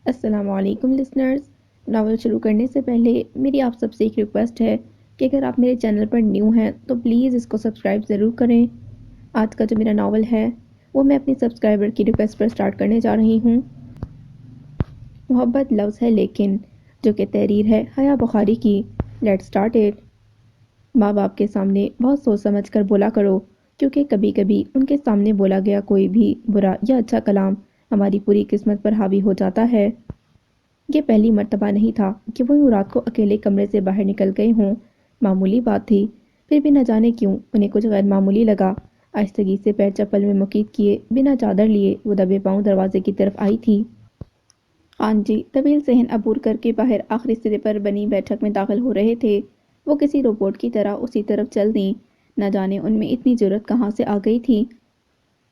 السلام علیکم listeners. Novel شروع کرنے سے پہلے میری آپ سب سے ایک ریکویسٹ ہے کہ اگر آپ میرے چینل پر نیو ہیں تو پلیز اس کو سبسکرائب ضرور کریں. آج کا جو میرا ناول ہے وہ میں اپنی سبسکرائبر کی ریکویسٹ پر سٹارٹ کرنے جا رہی ہوں. محبت لفظ ہے لیکن جو کہ تحریر ہے حیا بخاری کی. Let start it. ماں باپ کے سامنے بہت سوچ سمجھ کر بولا کرو کیونکہ کبھی کبھی ان کے سامنے بولا گیا کوئی بھی برا یا اچھا کلام ہماری پوری قسمت پر حاوی ہو جاتا ہے. یہ پہلی مرتبہ نہیں تھا کہ وہ یوں رات کو اکیلے کمرے سے باہر نکل گئے ہوں. معمولی بات تھی، پھر بھی نہ جانے کیوں انہیں کچھ غیر معمولی لگا. آہستگی سے پیر چپل میں مقید کیے بنا چادر لیے وہ دبے پاؤں دروازے کی طرف آئی تھی. خان جی طویل صحن عبور کر کے باہر آخری سرے پر بنی بیٹھک میں داخل ہو رہے تھے. وہ کسی روبوٹ کی طرح اسی طرف چل دیں. نہ جانے ان میں اتنی جرأت کہاں سے آ گئی تھی.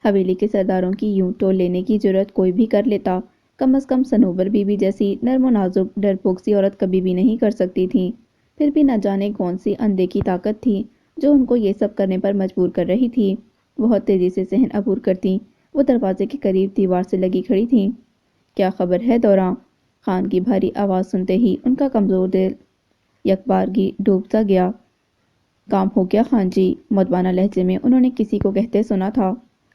حویلی کے سرداروں کی یوں ٹول لینے کی جرأت کوئی بھی کر لیتا، کم از کم صنوبر بی بی جیسی نرم و نازک ڈرپوک سی عورت کبھی بھی نہیں کر سکتی تھی. پھر بھی نہ جانے کون سی اندیکھی طاقت تھی جو ان کو یہ سب کرنے پر مجبور کر رہی تھی. بہت تیزی سے صحن عبور کرتی وہ دروازے کے قریب دیوار سے لگی کھڑی تھیں. کیا خبر ہے دوراں؟ خان کی بھاری آواز سنتے ہی ان کا کمزور دل یکبارگی ڈوب سا گیا. کام ہو گیا خان جی، مدبانہ لہجے میں انہوں نے کسی کو کہتے سنا تھا.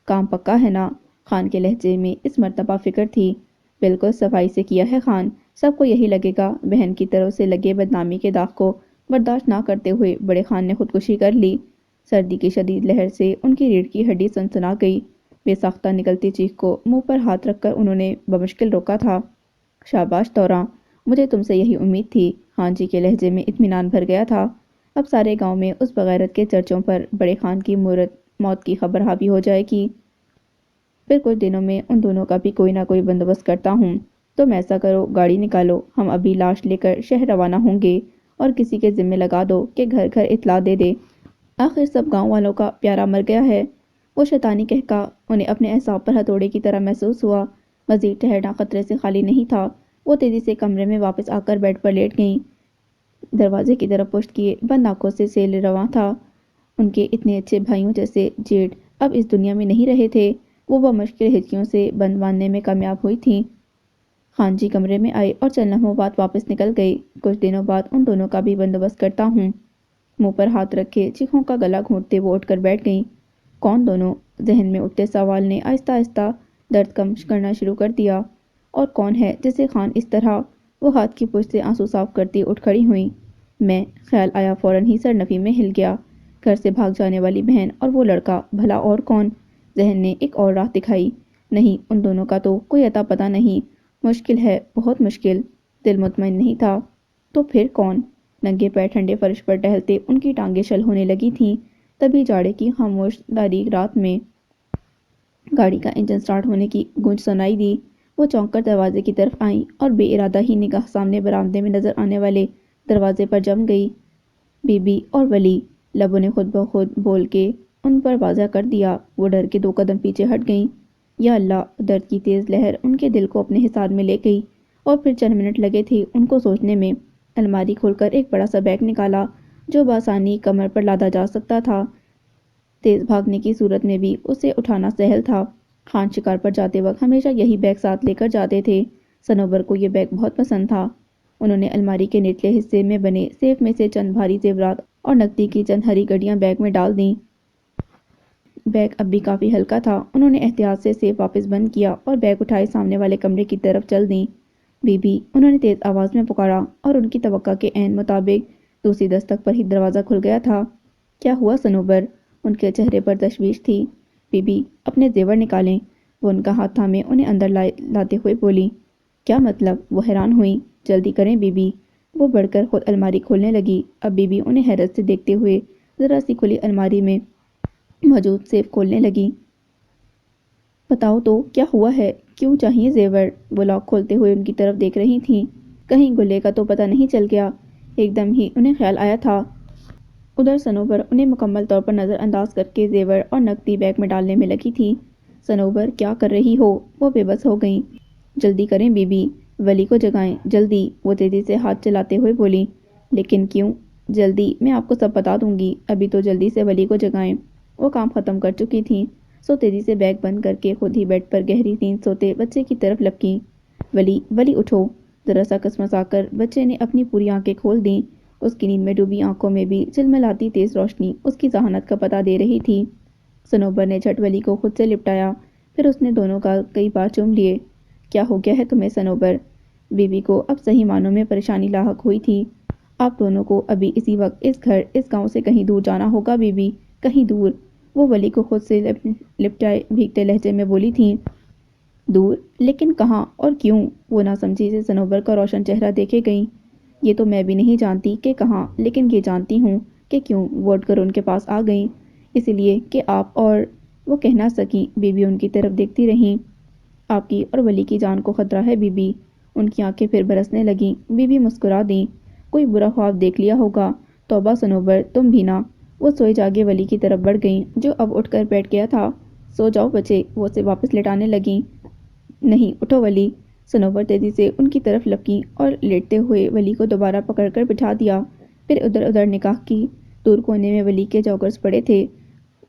کام پکا ہے نا؟ خان کے لہجے میں اس مرتبہ فکر تھی. بالکل صفائی سے کیا ہے خان، سب کو یہی لگے گا. بہن کی طرف سے لگے بدنامی کے داغ کو برداشت نہ کرتے ہوئے بڑے خان نے خودکشی کر لی. سردی کی شدید لہر سے ان کی ریڑھ کی ہڈی سنسنا گئی. بے ساختہ نکلتی چیخ کو منہ پر ہاتھ رکھ کر انہوں نے بمشکل روکا تھا. شاباش دوراں، مجھے تم سے یہی امید تھی. خان جی کے لہجے میں اطمینان بھر گیا تھا. اب سارے گاؤں میں اس بغیرت کے چرچوں پر بڑے خان کی موت کی خبر حاوی ہو جائے گی. پھر کچھ دنوں میں ان دونوں کا بھی کوئی نہ کوئی بندوبست کرتا ہوں. تم ایسا کرو، گاڑی نکالو، ہم ابھی لاش لے کر شہر روانہ ہوں گے اور کسی کے ذمے لگا دو کہ گھر گھر اطلاع دے دے. آخر سب گاؤں والوں کا پیارا مر گیا ہے. وہ شیطانی کہکا انہیں اپنے اعصاب پر ہتھوڑے کی طرح محسوس ہوا. مزید ٹھہرنا خطرے سے خالی نہیں تھا. وہ تیزی سے کمرے میں واپس آ کر بیڈ پر لیٹ گئیں. دروازے کی طرف پشت کیے بند آنکھوں سے سیل رواں تھا. ان کے اتنے اچھے بھائیوں جیسے جیٹ اب اس دنیا میں نہیں رہے تھے. وہ بمشکل ہچکیوں سے بند باندھنے میں کامیاب ہوئی تھیں. خان جی کمرے میں آئے اور چند لمحوں بعد واپس نکل گئے. کچھ دنوں بعد ان دونوں کا بھی بندوبست کرتا ہوں. منہ پر ہاتھ رکھے چیخوں کا گلا گھونٹتے وہ اٹھ کر بیٹھ گئیں. کون دونوں؟ ذہن میں اٹھتے سوال نے آہستہ آہستہ درد کم کرنا شروع کر دیا. اور کون ہے جسے خان اس طرح؟ وہ ہاتھ کی پشت سے آنسو صاف کرتی اٹھ کھڑی ہوئیں. میں خیال آیا فوراً ہی سر نفی میں ہل گیا. گھر سے بھاگ جانے والی بہن اور وہ لڑکا، بھلا اور کون؟ ذہن نے ایک اور راہ دکھائی. نہیں، ان دونوں کا تو کوئی اتا پتہ نہیں. مشکل ہے، بہت مشکل. دل مطمئن نہیں تھا. تو پھر کون؟ ننگے پیر ٹھنڈے فرش پر ٹہلتے ان کی ٹانگیں شل ہونے لگی تھیں. تبھی جاڑے کی خاموش تاریک رات میں گاڑی کا انجن سٹارٹ ہونے کی گونج سنائی دی. وہ چونک کر دروازے کی طرف آئیں اور بے ارادہ ہی نگاہ سامنے برآمدے میں نظر آنے والے دروازے پر جم گئی. بی بی اور ولی، لبوں نے خود بخود بول کے ان پر واضح کر دیا. وہ ڈر کے 2 قدم پیچھے ہٹ گئیں. یا اللہ! درد کی تیز لہر ان کے دل کو اپنے حصار میں لے گئی اور پھر چند منٹ لگے تھے ان کو سوچنے میں. الماری کھول کر ایک بڑا سا بیگ نکالا جو بآسانی کمر پر لادا جا سکتا تھا. تیز بھاگنے کی صورت میں بھی اسے اٹھانا سہل تھا. خان شکار پر جاتے وقت ہمیشہ یہی بیگ ساتھ لے کر جاتے تھے. صنوبر کو یہ بیگ بہت پسند تھا. انہوں نے الماری کے نچلے حصے میں بنے سیف میں سے چند بھاری زیورات اور نقدی کی چند ہری گڈیاں بیگ میں ڈال دیں. بیگ اب بھی کافی ہلکا تھا. انہوں نے احتیاط سے سیف واپس بند کیا اور بیگ اٹھائے سامنے والے کمرے کی طرف چل دیں. بی بی، انہوں نے تیز آواز میں پکارا اور ان کی توقع کے عین مطابق دوسری دستک پر ہی دروازہ کھل گیا تھا. کیا ہوا صنوبر؟ ان کے چہرے پر تشویش تھی. بی بی، اپنے زیور نکالیں. وہ ان کا ہاتھ تھامے انہیں اندر لاتے ہوئے بولی. کیا مطلب؟ وہ حیران ہوئیں. جلدی کریں بی بی. وہ بڑھ کر خود الماری کھولنے لگی. اب بی بی انہیں حیرت سے دیکھتے ہوئے ذرا سی کھلی الماری میں موجود سیف کھولنے لگی. بتاؤ تو کیا ہوا ہے؟ کیوں چاہیے زیور؟ وہ لاک کھولتے ہوئے ان کی طرف دیکھ رہی تھیں. کہیں گلے کا تو پتہ نہیں چل گیا. ایک دم ہی انہیں خیال آیا تھا. ادھر صنوبر انہیں مکمل طور پر نظر انداز کر کے زیور اور نقدی بیگ میں ڈالنے میں لگی تھی. صنوبر، کیا کر رہی ہو؟ وہ بے بس ہو گئیں. جلدی کریں بی بی. ولی کو جگائیں جلدی. وہ تیزی سے ہاتھ چلاتے ہوئے بولی. لیکن کیوں؟ جلدی، میں آپ کو سب بتا دوں گی. ابھی تو جلدی سے ولی کو جگائیں. وہ کام ختم کر چکی تھیں سو تیزی سے بیگ بند کر کے خود ہی بیڈ پر گہری نیند سوتے بچے کی طرف لپکیں. ولی ولی اٹھو۔ ذرا سا کسمسا کر بچے نے اپنی پوری آنکھیں کھول دیں۔ اس کی نیند میں ڈوبی آنکھوں میں بھی جھلملاتی تیز روشنی اس کی ذہانت کا پتہ دے رہی تھی۔ صنوبر نے جھٹ ولی کو خود سے لپٹایا، پھر اس نے دونوں کا کئی بار چوم لیے۔ کیا ہو گیا ہے تمہیں صنوبر؟ بی بی کو اب صحیح معنوں میں پریشانی لاحق ہوئی تھی۔ آپ دونوں کو ابھی اسی وقت اس گھر، اس گاؤں سے کہیں دور جانا ہوگا بی بی، کہیں دور۔ وہ ولی کو خود سے لپٹائے بھیگتے لہجے میں بولی تھیں۔ دور؟ لیکن کہاں اور کیوں؟ وہ نہ سمجھی سے صنوبر کا روشن چہرہ دیکھے گئیں۔ یہ تو میں بھی نہیں جانتی کہ کہاں، لیکن یہ جانتی ہوں کہ کیوں ووٹ کر ان کے پاس آ گئیں، اس لیے کہ آپ اور… وہ کہہ نہ سکیں۔ بی بی ان کی طرف دیکھتی رہیں۔ آپ کی اور ولی کی جان کو خطرہ ہے بی بی۔ ان کی آنکھیں پھر برسنے لگیں۔ بی بی مسکرا دیں۔ کوئی برا خواب دیکھ لیا ہوگا۔ توبہ صنوبر، تم بھی نہ۔ وہ سوئے جاگے ولی کی طرف بڑھ گئیں جو اب اٹھ کر بیٹھ گیا تھا۔ سو جاؤ بچے، وہ اسے واپس لٹانے لگیں۔ نہیں، اٹھو ولی۔ صنوبر تیزی سے ان کی طرف لپکیں اور لیٹتے ہوئے ولی کو دوبارہ پکڑ کر بٹھا دیا۔ پھر ادھر ادھر نگاہ کی۔ دور کونے میں ولی کے جوگرز پڑے تھے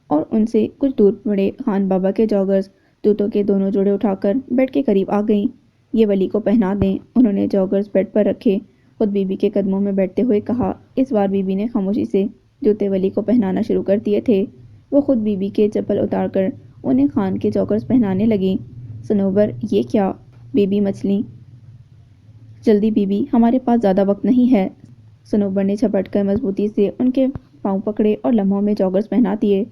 اور ان سے کچھ دور پڑے خان بابا کے جوگرز۔ جوتوں کے دونوں جوڑے اٹھا کر بیڈ کے قریب آ گئیں۔ یہ ولی کو پہنا دیں۔ انہوں نے جوگرز بیڈ پر رکھے، خود بی بی کے قدموں میں بیٹھتے ہوئے کہا۔ اس بار بی بی نے خاموشی سے جوتے ولی کو پہنانا شروع کر دیے تھے۔ وہ خود بی بی کے چپل اتار کر انہیں خان کے جوگرز پہنانے لگیں۔ صنوبر، یہ کیا؟ بی بی مچلیں۔ جلدی بی بی، ہمارے پاس زیادہ وقت نہیں ہے۔ صنوبر نے جھپٹ کر مضبوطی سے ان کے پاؤں پکڑے اور لمحوں میں جوگرز پہنا دیے۔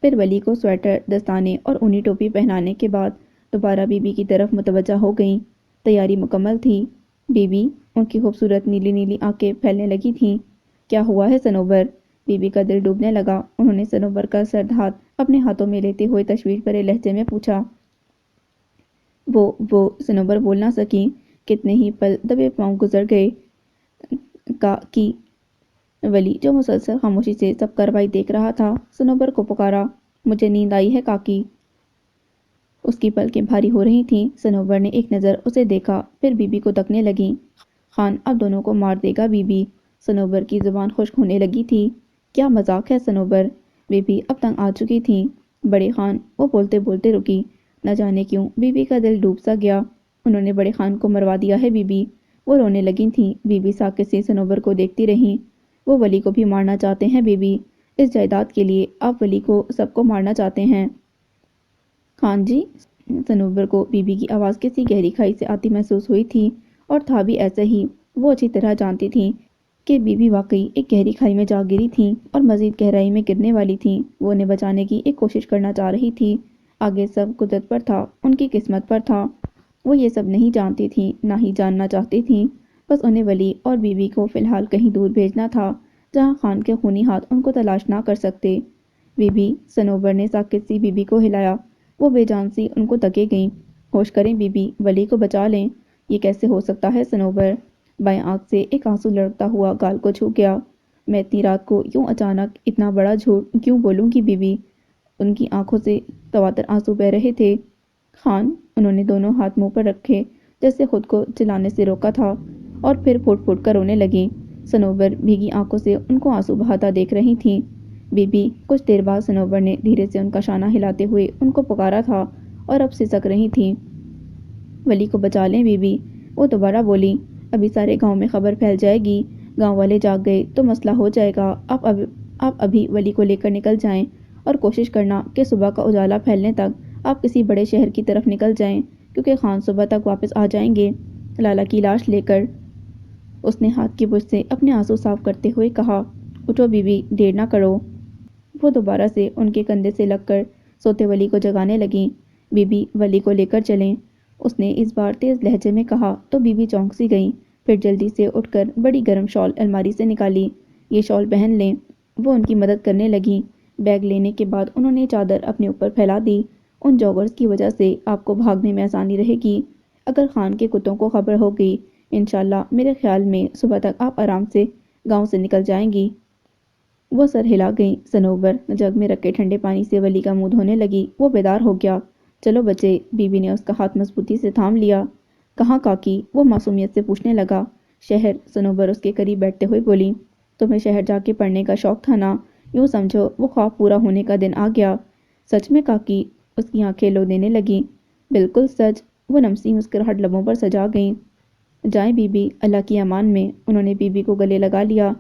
پھر ولی کو سویٹر، دستانے اور اونی ٹوپی پہنانے کے بعد دوبارہ بی بی کی طرف متوجہ ہو گئیں۔ تیاری مکمل تھی۔ بی بی، ان کی خوبصورت نیلی نیلی آنکھیں پھیلنے لگی تھیں۔ کیا ہوا ہے صنوبر؟ بی بی کا دل ڈوبنے لگا۔ انہوں نے صنوبر کا سرد ہاتھ اپنے ہاتھوں میں لیتے ہوئے تشویش بھرے لہجے میں پوچھا۔ وہ صنوبر بول نہ سکیں۔ کتنے ہی پل دبے پاؤں گزر گئے کی ولی، جو مسلسل خاموشی سے سب کارروائی دیکھ رہا تھا، صنوبر کو پکارا۔ مجھے نیند آئی ہے کاکی۔ اس کی پلکیں بھاری ہو رہی تھیں۔ صنوبر نے ایک نظر اسے دیکھا، پھر بی بی کو تکنے لگیں۔ خان اب دونوں کو مار دے گا بی بی۔ صنوبر کی زبان خشک ہونے لگی تھی۔ کیا مذاق ہے صنوبر؟ بی بی اب تنگ آ چکی تھیں۔ بڑے خان، وہ بولتے بولتے رکی۔ نہ جانے کیوں بی بی کا دل ڈوب سا گیا۔ انہوں نے بڑے خان کو مروا دیا ہے بی بی۔ وہ رونے لگی تھیں۔ بی بی ساکت سے صنوبر کو دیکھتی رہیں۔ وہ ولی کو بھی مارنا چاہتے ہیں بی بی۔ اس جائیداد کے لیے آپ ولی کو سب کو مارنا چاہتے ہیں۔ خان جی؟ صنوبر کو بی بی کی آواز کسی گہری کھائی سے آتی محسوس ہوئی تھی، اور تھا بھی ایسا ہی۔ وہ اچھی طرح جانتی تھیں کہ بی بی واقعی ایک گہری کھائی میں جا گری تھیں اور مزید گہرائی میں گرنے والی تھیں۔ وہ انہیں بچانے کی ایک کوشش کرنا چاہ رہی تھی۔ آگے سب قدرت پر تھا، ان کی قسمت پر تھا۔ وہ یہ سب نہیں جانتی تھیں، نہ ہی جاننا چاہتی تھیں۔ بس انہیں ولی اور بی بی کو فی الحال کہیں دور بھیجنا تھا، جہاں خان کے خونی ہاتھ ان کو تلاش نہ کر سکتے۔ بی بی، صنوبر نے ساکت سی بی بی کو ہلایا۔ وہ بے جان سی ان کو تکے گئیں۔ ہوش کریں بی بی، ولی کو بچا لیں۔ یہ کیسے ہو سکتا ہے صنوبر؟ بائیں آنکھ سے ایک آنسو لڑکتا ہوا گال کو چھو گیا۔ میں اتنی رات کو یوں اچانک اتنا بڑا جھوٹ کیوں بولوں گی بی بی؟ ان کی آنکھوں سے تواتر آنسو بہہ رہے تھے۔ خان، انہوں نے دونوں ہاتھ منہ پر رکھے جیسے خود کو چلانے سے روکا تھا، اور پھر پھوٹ پھوٹ کر رونے لگیں۔ صنوبر بھیگی آنکھوں سے ان کو آنسو بہاتا دیکھ رہی تھیں۔ بی بی، کچھ دیر بعد صنوبر نے دھیرے سے ان کا شانہ ہلاتے ہوئے ان کو پکارا تھا، اور اب سسک رہی تھیں۔ ولی کو بچا لیں بی بی، وہ دوبارہ بولیں۔ ابھی سارے گاؤں میں خبر پھیل جائے گی، گاؤں والے جاگ گئے تو مسئلہ ہو جائے گا۔ آپ ابھی ولی کو لے کر نکل جائیں، اور کوشش کرنا کہ صبح کا اجالا پھیلنے تک آپ کسی بڑے شہر کی طرف نکل جائیں، کیونکہ خان صبح تک واپس آ جائیں گے لالا کی لاش لے کر۔ اس نے ہاتھ کی پشت سے اپنے آنسو صاف کرتے ہوئے کہا۔ اٹھو بی بی، دیر نہ کرو۔ وہ دوبارہ سے ان کے کندھے سے لگ کر سوتے ولی کو جگانے لگیں۔ بی بی، ولی کو لے کر چلیں، اس نے اس بار تیز لہجے میں کہا تو بی بی چونک سی گئیں۔ پھر جلدی سے اٹھ کر بڑی گرم شال الماری سے نکالی۔ یہ شال پہن لیں۔ وہ ان کی مدد کرنے لگیں۔ بیگ لینے کے بعد انہوں نے چادر اپنے اوپر پھیلا دی۔ ان جوگرز کی وجہ سے آپ کو بھاگنے میں آسانی رہے گی۔ اگر خان کے کتوں کو خبر ہو گئی، انشاءاللہ میرے خیال میں صبح تک آپ آرام سے گاؤں سے نکل جائیں گی۔ وہ سر ہلا گئیں۔ صنوبر جگ میں رکھے ٹھنڈے پانی سے ولی کا منہ دھونے لگی۔ وہ بیدار ہو گیا۔ چلو بچے، بی بی نے اس کا ہاتھ مضبوطی سے تھام لیا۔ کہاں کاکی؟ وہ معصومیت سے پوچھنے لگا۔ شہر، صنوبر اس کے قریب بیٹھتے ہوئے بولی۔ تمہیں شہر جا کے پڑھنے کا شوق تھا نا؟ یوں سمجھو وہ خواب پورا ہونے کا دن آ گیا۔ سچ میں کاکی؟ اس کی آنکھیں لو دینے لگیں۔ بالکل سچ۔ وہ نمسی مسکراہٹ لبوں پر سجا گئیں۔ جائیں بی بی، اللہ کی امان میں۔ انہوں نے بی بی کو گلے لگا لیا۔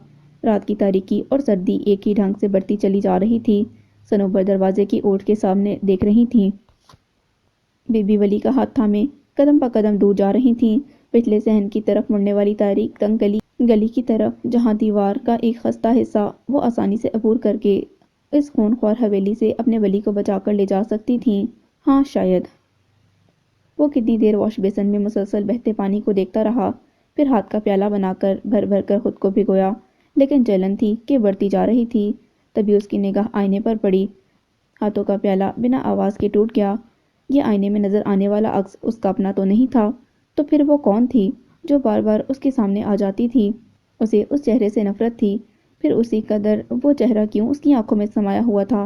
رات کی تاریکی اور سردی ایک ہی ڈھنگ سے بڑھتی چلی جا رہی تھی۔ صنوبر دروازے کی اوٹ کے سامنے دیکھ رہی تھیں۔ بی بی ولی کا ہاتھ تھامے قدم پا قدم دور جا رہی تھیں، پچھلے صحن کی طرف مڑنے والی تاریک تنگ گلی کی طرف، جہاں دیوار کا ایک خستہ حصہ وہ آسانی سے عبور کر کے اس خون خوار حویلی سے اپنے ولی کو بچا کر لے جا سکتی تھیں۔ ہاں شاید۔ وہ کتنی دیر واش بیسن میں مسلسل بہتے پانی کو دیکھتا رہا، پھر ہاتھ کا پیالہ بنا کر بھر بھر کر خود کو بھگویا، لیکن جلن تھی کہ بڑھتی جا رہی تھی۔ تبھی اس کی نگاہ آئینے پر پڑی۔ ہاتھوں کا پیالہ بنا آواز کے ٹوٹ گیا۔ یہ آئینے میں نظر آنے والا عکس اس کا اپنا تو نہیں تھا، تو پھر وہ کون تھی جو بار بار اس کے سامنے آ جاتی تھی؟ اسے اس چہرے سے نفرت تھی، پھر اسی قدر وہ چہرہ کیوں اس کی آنکھوں میں سمایا ہوا تھا؟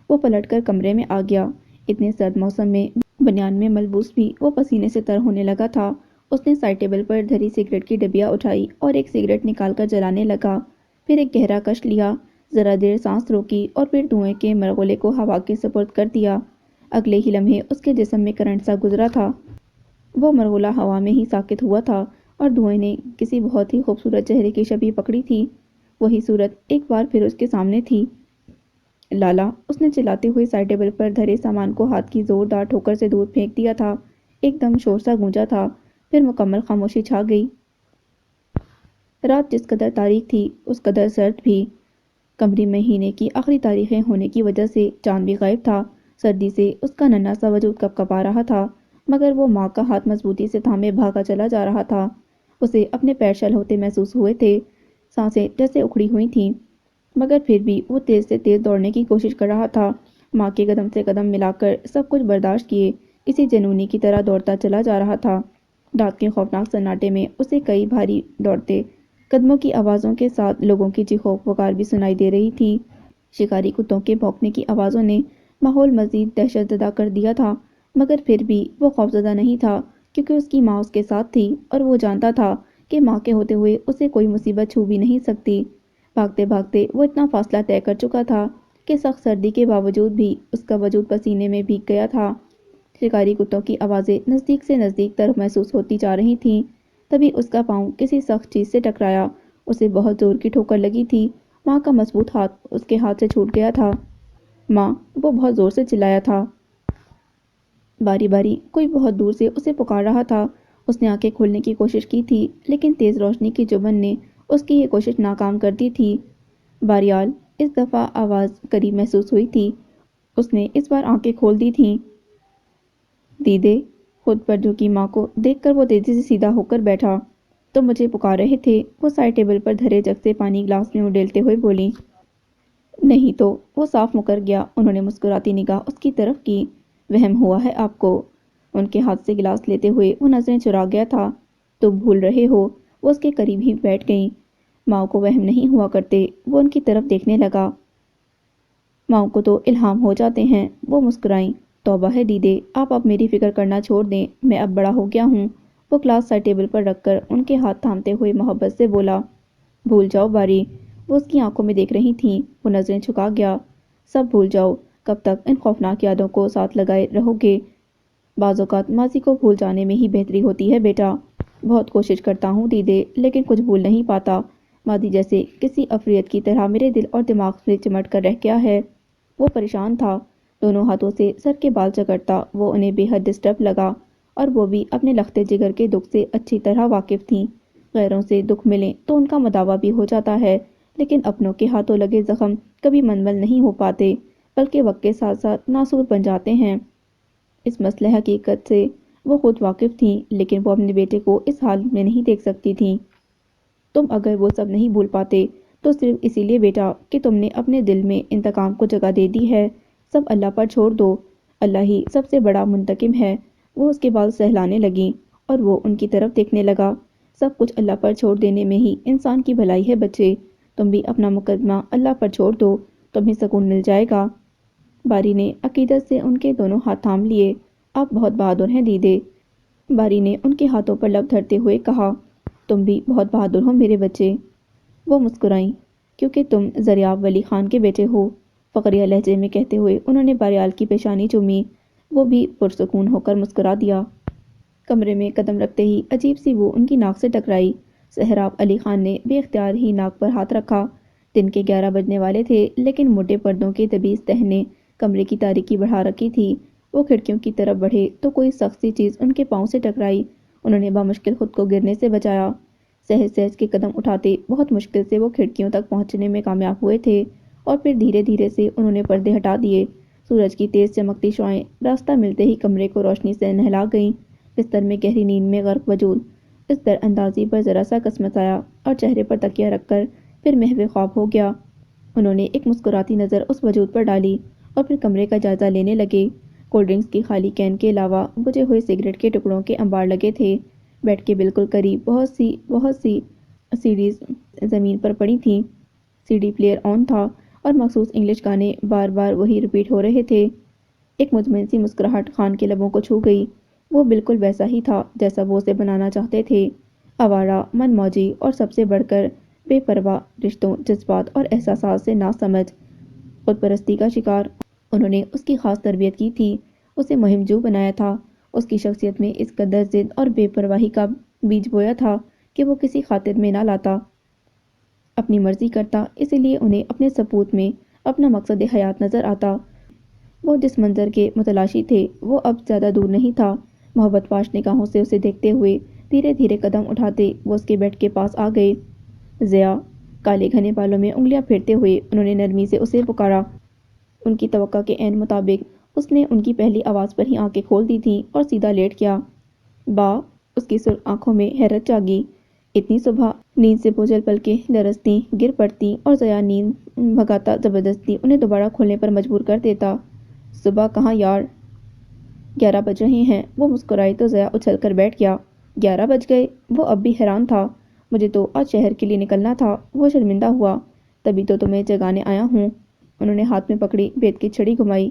وہ پلٹ کر کمرے میں آ گیا۔ اتنے سرد موسم میں بنیان میں ملبوس بھی وہ پسینے سے تر ہونے لگا تھا۔ اس نے سائڈ ٹیبل پر دھری سگریٹ کی ڈبیا اٹھائی اور ایک سگریٹ نکال کر جلانے لگا، پھر ایک گہرا کش لیا، ذرا دیر سانس روکی اور پھر دھوئیں کے مرغلے کو ہوا کے سپرد کر دیا۔ اگلے ہی لمحے اس کے جسم میں کرنٹ سا گزرا تھا۔ وہ مرغلہ ہوا میں ہی ساکت ہوا تھا اور دھوئیں نے کسی بہت ہی خوبصورت چہرے کی شبیہ پکڑی تھی۔ وہی صورت ایک بار پھر اس کے سامنے تھی۔ لالا، اس نے چلاتے ہوئے سائڈ ٹیبل پر دھرے سامان کو ہاتھ کی زوردار ٹھوکر سے دور پھینک دیا تھا۔ ایک دم شور سا گونجا تھا، پھر مکمل خاموشی چھا گئی۔ رات جس قدر تاریک تھی اس قدر سرد بھی۔ قمری مہینے کی آخری تاریخیں ہونے کی وجہ سے چاند بھی غائب تھا۔ سردی سے اس کا ننھا سا وجود کپ کپا رہا تھا، مگر وہ ماں کا ہاتھ مضبوطی سے تھامے بھاگا چلا جا رہا تھا۔ اسے اپنے پیر شل ہوتے محسوس ہوئے تھے، سانسیں جیسے اکھڑی ہوئی تھیں، مگر پھر بھی وہ تیز سے تیز دوڑنے کی کوشش کر رہا تھا۔ ماں کے قدم سے قدم ملا کر سب کچھ برداشت کیے اسی جنونی کی طرح دوڑتا چلا جا رہا تھا۔ رات کے خوفناک سناٹے میں اسے کئی بھاری دوڑتے قدموں کی آوازوں کے ساتھ لوگوں کی چیخو پکار بھی سنائی دے رہی تھی۔ شکاری کتوں کے بھونکنے کی آوازوں نے ماحول مزید دہشت زدہ کر دیا تھا، مگر پھر بھی وہ خوفزدہ نہیں تھا، کیونکہ اس کی ماں اس کے ساتھ تھی اور وہ جانتا تھا کہ ماں کے ہوتے ہوئے اسے کوئی مصیبت چھو بھی نہیں سکتی۔ بھاگتے بھاگتے وہ اتنا فاصلہ طے کر چکا تھا کہ سخت سردی کے باوجود بھی اس کا وجود پسینے میں بھیگ گیا تھا۔ شکاری کتوں کی آوازیں نزدیک سے نزدیک تر محسوس ہوتی جا رہی تھیں۔ تبھی اس کا پاؤں کسی سخت چیز سے ٹکرایا۔ اسے بہت زور کی ٹھوکر لگی تھی۔ ماں کا مضبوط ہاتھ اس کے ہاتھ سے چھوٹ گیا تھا۔ ماں! وہ بہت زور سے چلایا تھا۔ باری باری کوئی بہت دور سے اسے پکار رہا تھا۔ اس نے آنکھیں کھولنے کی کوشش کی تھی، لیکن تیز روشنی کی چبھن نے اس کی یہ کوشش ناکام کر دی تھی۔ باریال! اس دفعہ آواز قریب محسوس ہوئی تھی۔ اس نے اس بار آنکھیں کھول دی تھیں۔ دیدے! خود پر جھکی ماں کو دیکھ کر وہ تیزی سے سیدھا ہو کر بیٹھا۔ تم مجھے پکار رہے تھے؟ وہ سائڈ ٹیبل پر دھرے جگ سے پانی گلاس میں اڈیلتے ہوئے بولی۔ نہیں تو! وہ صاف مکر گیا۔ انہوں نے مسکراتی نگاہ اس کی طرف کی۔ وہم ہوا ہے آپ کو؟ ان کے ہاتھ سے گلاس لیتے ہوئے وہ نظریں چرا گیا تھا۔ تم بھول رہے ہو۔ وہ اس کے قریب ہی بیٹھ گئیں۔ ماؤں کو وہم نہیں ہوا کرتے۔ وہ ان کی طرف دیکھنے لگا۔ ماؤں کو تو الہام ہو جاتے ہیں۔ وہ مسکرائیں۔ توبہ ہے دیدے، آپ اب میری فکر کرنا چھوڑ دیں، میں اب بڑا ہو گیا ہوں۔ وہ گلاس سائڈ ٹیبل پر رکھ کر ان کے ہاتھ تھامتے ہوئے محبت سے بولا۔ بھول جاؤ باری! وہ اس کی آنکھوں میں دیکھ رہی تھیں۔ وہ نظریں جھکا گیا۔ سب بھول جاؤ۔ کب تک ان خوفناک یادوں کو ساتھ لگائے رہو گے؟ بعض اوقات ماضی کو بھول جانے میں ہی بہتری ہوتی ہے بیٹا۔ بہت کوشش کرتا ہوں دیدے، لیکن کچھ بھول نہیں پاتا۔ ماضی جیسے کسی عفریت کی طرح میرے دل اور دماغ سے چمٹ کر رہ گیا ہے۔ وہ پریشان تھا۔ دونوں ہاتھوں سے سر کے بال جکڑتا وہ انہیں بے حد ڈسٹرب لگا، اور وہ بھی اپنے لختے جگر کے دکھ سے اچھی طرح واقف تھیں۔ غیروں سے دکھ ملیں تو ان کا مداوع بھی ہو جاتا ہے، لیکن اپنوں کے ہاتھوں لگے زخم کبھی منمل نہیں ہو پاتے، بلکہ وقت کے ساتھ ساتھ ناسور بن جاتے ہیں۔ اس مسئلہ حقیقت سے وہ خود واقف تھیں، لیکن وہ اپنے بیٹے کو اس حال میں نہیں دیکھ سکتی تھیں۔ تم اگر وہ سب نہیں بھول پاتے تو صرف اسی لیے بیٹا کہ تم نے اپنے دل میں انتقام کو جگہ دے دی ہے۔ سب اللہ پر چھوڑ دو، اللہ ہی سب سے بڑا منتقم ہے۔ وہ اس کے بال سہلانے لگیں اور وہ ان کی طرف دیکھنے لگا۔ سب کچھ اللہ پر چھوڑ دینے میں ہی انسان کی بھلائی ہے بچے، تم بھی اپنا مقدمہ اللہ پر چھوڑ دو، تمہیں سکون مل جائے گا۔ باری نے عقیدت سے ان کے دونوں ہاتھ تھام لیے۔ آپ بہت بہادر ہیں دیدے، باری نے ان کے ہاتھوں پر لب دھرتے ہوئے کہا۔ تم بھی بہت بہادر ہو میرے بچے۔ وہ مسکرائیں۔ کیونکہ تم زریاب ولی خان کے بیٹے ہو، فقریہ لہجے میں کہتے ہوئے انہوں نے باریال کی پیشانی چومی۔ وہ بھی پرسکون ہو کر مسکرا دیا۔ کمرے میں قدم رکھتے ہی عجیب سی وہ ان کی ناک سے ٹکرائی۔ سہراب علی خان نے بے اختیار ہی ناک پر ہاتھ رکھا۔ دن کے 11 بجنے والے تھے، لیکن موٹے پردوں کے تبیز تہ نے کمرے کی تاریکی بڑھا رکھی تھی۔ وہ کھڑکیوں کی طرف بڑھے تو کوئی سخت سی چیز ان کے پاؤں سے ٹکرائی۔ انہوں نے بامشکل خود کو گرنے سے بچایا۔ سہج سہج کے قدم اٹھاتے بہت مشکل سے وہ کھڑکیوں تک پہنچنے میں کامیاب ہوئے تھے، اور پھر دھیرے دھیرے سے انہوں نے پردے ہٹا دیے۔ سورج کی تیز چمکتی شعاعیں راستہ ملتے ہی کمرے کو روشنی سے نہلا گئیں۔ بستر میں گہری نیند میں غرق وجود اس در اندازی پر ذرا سا کسمسایا اور چہرے پر تکیہ رکھ کر پھر محو خواب ہو گیا۔ انہوں نے ایک مسکراتی نظر اس وجود پر ڈالی اور پھر کمرے کا جائزہ لینے لگے۔ کولڈ ڈرنکس کی خالی کین کے علاوہ بجھے ہوئے سگریٹ کے ٹکڑوں کے انبار لگے تھے۔ بیڈ کے بالکل قریب بہت سی سیڈیز زمین پر پڑی تھیں۔ سی ڈی پلیئر آن تھا اور مخصوص انگلش گانے بار بار وہی ریپیٹ ہو رہے تھے۔ ایک مطمئن سی مسکراہٹ خان کے لبوں کو چھو گئی۔ وہ بالکل ویسا ہی تھا جیسا وہ اسے بنانا چاہتے تھے، آوارہ، من موجی اور سب سے بڑھ کر بے پرواہ رشتوں، جذبات اور احساسات سے ناسمجھ، خود پرستی کا شکار۔ انہوں نے اس کی خاص تربیت کی تھی، اسے مہم جو بنایا تھا، اس کی شخصیت میں اس قدر ضد اور بے پرواہی کا بیج بویا تھا کہ وہ کسی خاطر میں نہ لاتا، اپنی مرضی کرتا۔ اسی لیے انہیں اپنے سپوت میں اپنا مقصد حیات نظر آتا۔ وہ جس منظر کے متلاشی تھے وہ اب زیادہ دور نہیں تھا۔ محبت پاش نگاہوں سے اسے دیکھتے ہوئے دھیرے دھیرے قدم اٹھاتے وہ اس کے بیڈ کے پاس آ گئے۔ ضیا! کالے گھنے بالوں میں انگلیاں پھیرتے ہوئے انہوں نے نرمی سے اسے پکارا۔ ان کی توقع کے عین مطابق اس نے ان کی پہلی آواز پر ہی آنکھیں کھول دی تھیں اور سیدھا لیٹ گیا۔ با! اس کی سرخ آنکھوں میں حیرت جاگی۔ اتنی صبح! نیند سے بوجھل پلکیں لرزتیں گر پڑتیں اور ضیا نیند بھگاتا زبردستی انہیں دوبارہ کھولنے پر مجبور کر دیتا۔ صبح کہاں یار! 11 بج رہے ہیں۔ وہ مسکرائی تو ضیا اچھل کر بیٹھ گیا۔ 11 بج گئے! وہ اب بھی حیران تھا۔ مجھے تو آج شہر کے لیے نکلنا تھا۔ وہ شرمندہ ہوا۔ تبھی تو تمہیں جگانے آیا ہوں۔ انہوں نے ہاتھ میں پکڑی بید کی چھڑی گھمائی۔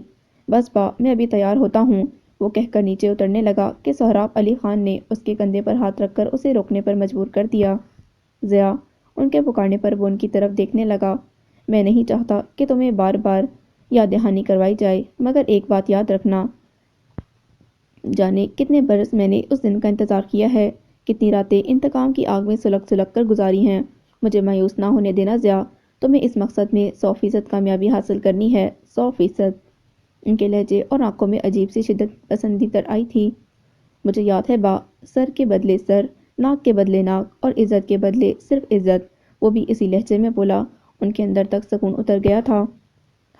بس با، میں ابھی تیار ہوتا ہوں۔ وہ کہہ کر نیچے اترنے لگا کہ سہراب علی خان نے اس کے کندھے پر ہاتھ رکھ کر اسے روکنے پر مجبور کر دیا۔ ضیا! ان کے پکارنے پر وہ ان کی طرف دیکھنے لگا۔ میں نہیں چاہتا کہ تمہیں بار بار یاد دہانی کروائی جائے، مگر ایک بات یاد رکھنا، جانے کتنے برس میں نے اس دن کا انتظار کیا ہے، کتنی راتیں انتقام کی آگ میں سلگ سلگ کر گزاری ہیں۔ مجھے مایوس نہ ہونے دینا ضیا، تمہیں اس مقصد میں 100% کامیابی حاصل کرنی ہے، 100%۔ ان کے لہجے اور آنکھوں میں عجیب سی شدت پسندی تر آئی تھی۔ مجھے یاد ہے با، سر کے بدلے سر، ناک کے بدلے ناک اور عزت کے بدلے صرف عزت۔ وہ بھی اسی لہجے میں بولا۔ ان کے اندر تک سکون اتر گیا تھا،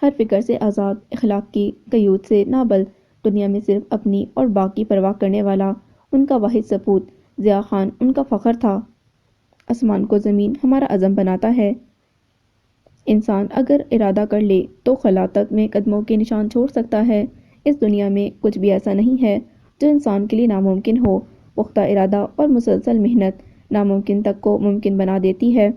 ہر فکر سے آزاد، اخلاق کی قیود سے نابلد، دنیا میں صرف اپنی اور باغ کی پرواہ کرنے والا ان کا واحد سپوت ضیا خان ان کا فخر تھا۔ آسمان کو زمین ہمارا عزم بناتا ہے۔ انسان اگر ارادہ کر لے تو خلا تک میں قدموں کے نشان چھوڑ سکتا ہے۔ اس دنیا میں کچھ بھی ایسا نہیں ہے جو انسان کے لیے ناممکن ہو۔ پختہ ارادہ اور مسلسل محنت ناممکن تک کو ممکن بنا دیتی ہے۔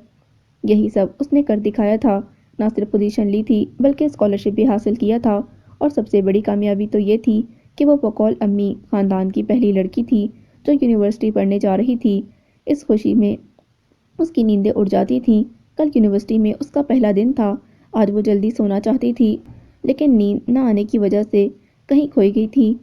یہی سب اس نے کر دکھایا تھا۔ نہ صرف پوزیشن لی تھی بلکہ اسکالرشپ بھی حاصل کیا تھا، اور سب سے بڑی کامیابی تو یہ تھی کہ وہ بقول امی خاندان کی پہلی لڑکی تھی جو یونیورسٹی پڑھنے جا رہی تھی۔ اس خوشی میں اس کی نیندیں اڑ جاتی تھیں۔ کل یونیورسٹی میں اس کا پہلا دن تھا۔ آج وہ جلدی سونا چاہتی تھی، لیکن نیند نہ آنے کی وجہ سے کہیں کھوئی گئی تھی۔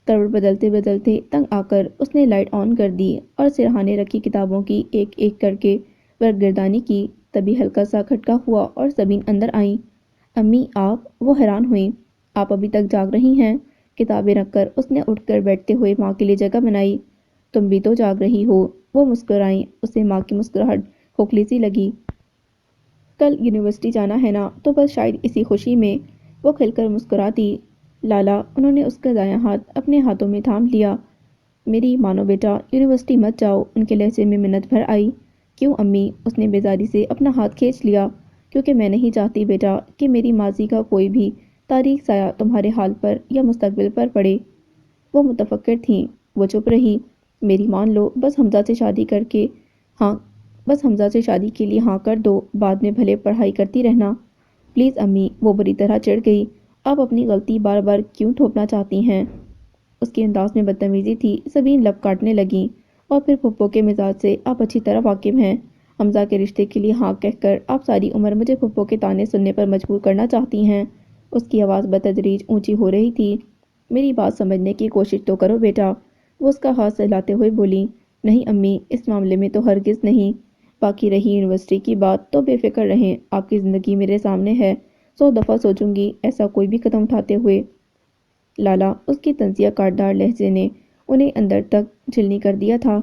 کروٹ بدلتے بدلتے تنگ آ کر اس نے لائٹ آن کر دی اور سرہانے رکھی کتابوں کی ایک ایک کر کے ورقگردانی کی۔ تبھی ہلکا سا کھٹکا ہوا اور سبین اندر آئیں۔ امی آپ! وہ حیران ہوئیں۔ آپ ابھی تک جاگ رہی ہیں؟ کتابیں رکھ کر اس نے اٹھ کر بیٹھتے ہوئے ماں کے لیے جگہ بنائی۔ تم بھی تو جاگ رہی ہو؟ وہ مسکرائیں۔ اسے ماں کی مسکراہٹ کھوکھلی سی لگی۔ کل یونیورسٹی جانا ہے نا، تو بس شاید اسی خوشی میں۔ وہ کھل کر مسکرا دی۔ لالا! انہوں نے اس کا دایاں ہاتھ اپنے ہاتھوں میں تھام لیا۔ میری مانو بیٹا، یونیورسٹی مت جاؤ، ان کے لہجے میں منت بھر آئی۔ کیوں امی؟ اس نے بیزاری سے اپنا ہاتھ کھینچ لیا۔ کیونکہ میں نہیں چاہتی بیٹا کہ میری ماضی کا کوئی بھی تاریک سایہ تمہارے حال پر یا مستقبل پر پڑے۔ وہ متفکر تھیں۔ وہ چپ رہی۔ میری مان لو، بس حمزہ سے شادی کے لیے ہاں کر دو، بعد میں بھلے پڑھائی کرتی رہنا۔ پلیز امی! وہ بری طرح چڑھ گئی۔ آپ اپنی غلطی بار بار کیوں تھوپنا چاہتی ہیں؟ اس کے انداز میں بدتمیزی تھی۔ سبین لب کاٹنے لگیں۔ اور پھر پھپھو کے مزاج سے آپ اچھی طرح واقف ہیں۔ حمزہ کے رشتے کے لیے ہاں کہہ کر آپ ساری عمر مجھے پھپھو کے طعنے سننے پر مجبور کرنا چاہتی ہیں۔ اس کی آواز بتدریج اونچی ہو رہی تھی۔ میری بات سمجھنے کی کوشش تو کرو بیٹا۔ وہ اس کا ہاتھ سہلاتے ہوئے بولی، نہیں امی، اس معاملے میں تو ہرگز نہیں۔ باقی رہی یونیورسٹی کی بات تو بے فکر رہیں، آپ کی زندگی میرے سامنے ہے، 100 دفعہ سوچوں گی ایسا کوئی بھی قدم اٹھاتے ہوئے۔ لالا، اس کی طنزیہ کاٹدار لہجے نے انہیں اندر تک جھلنی کر دیا تھا۔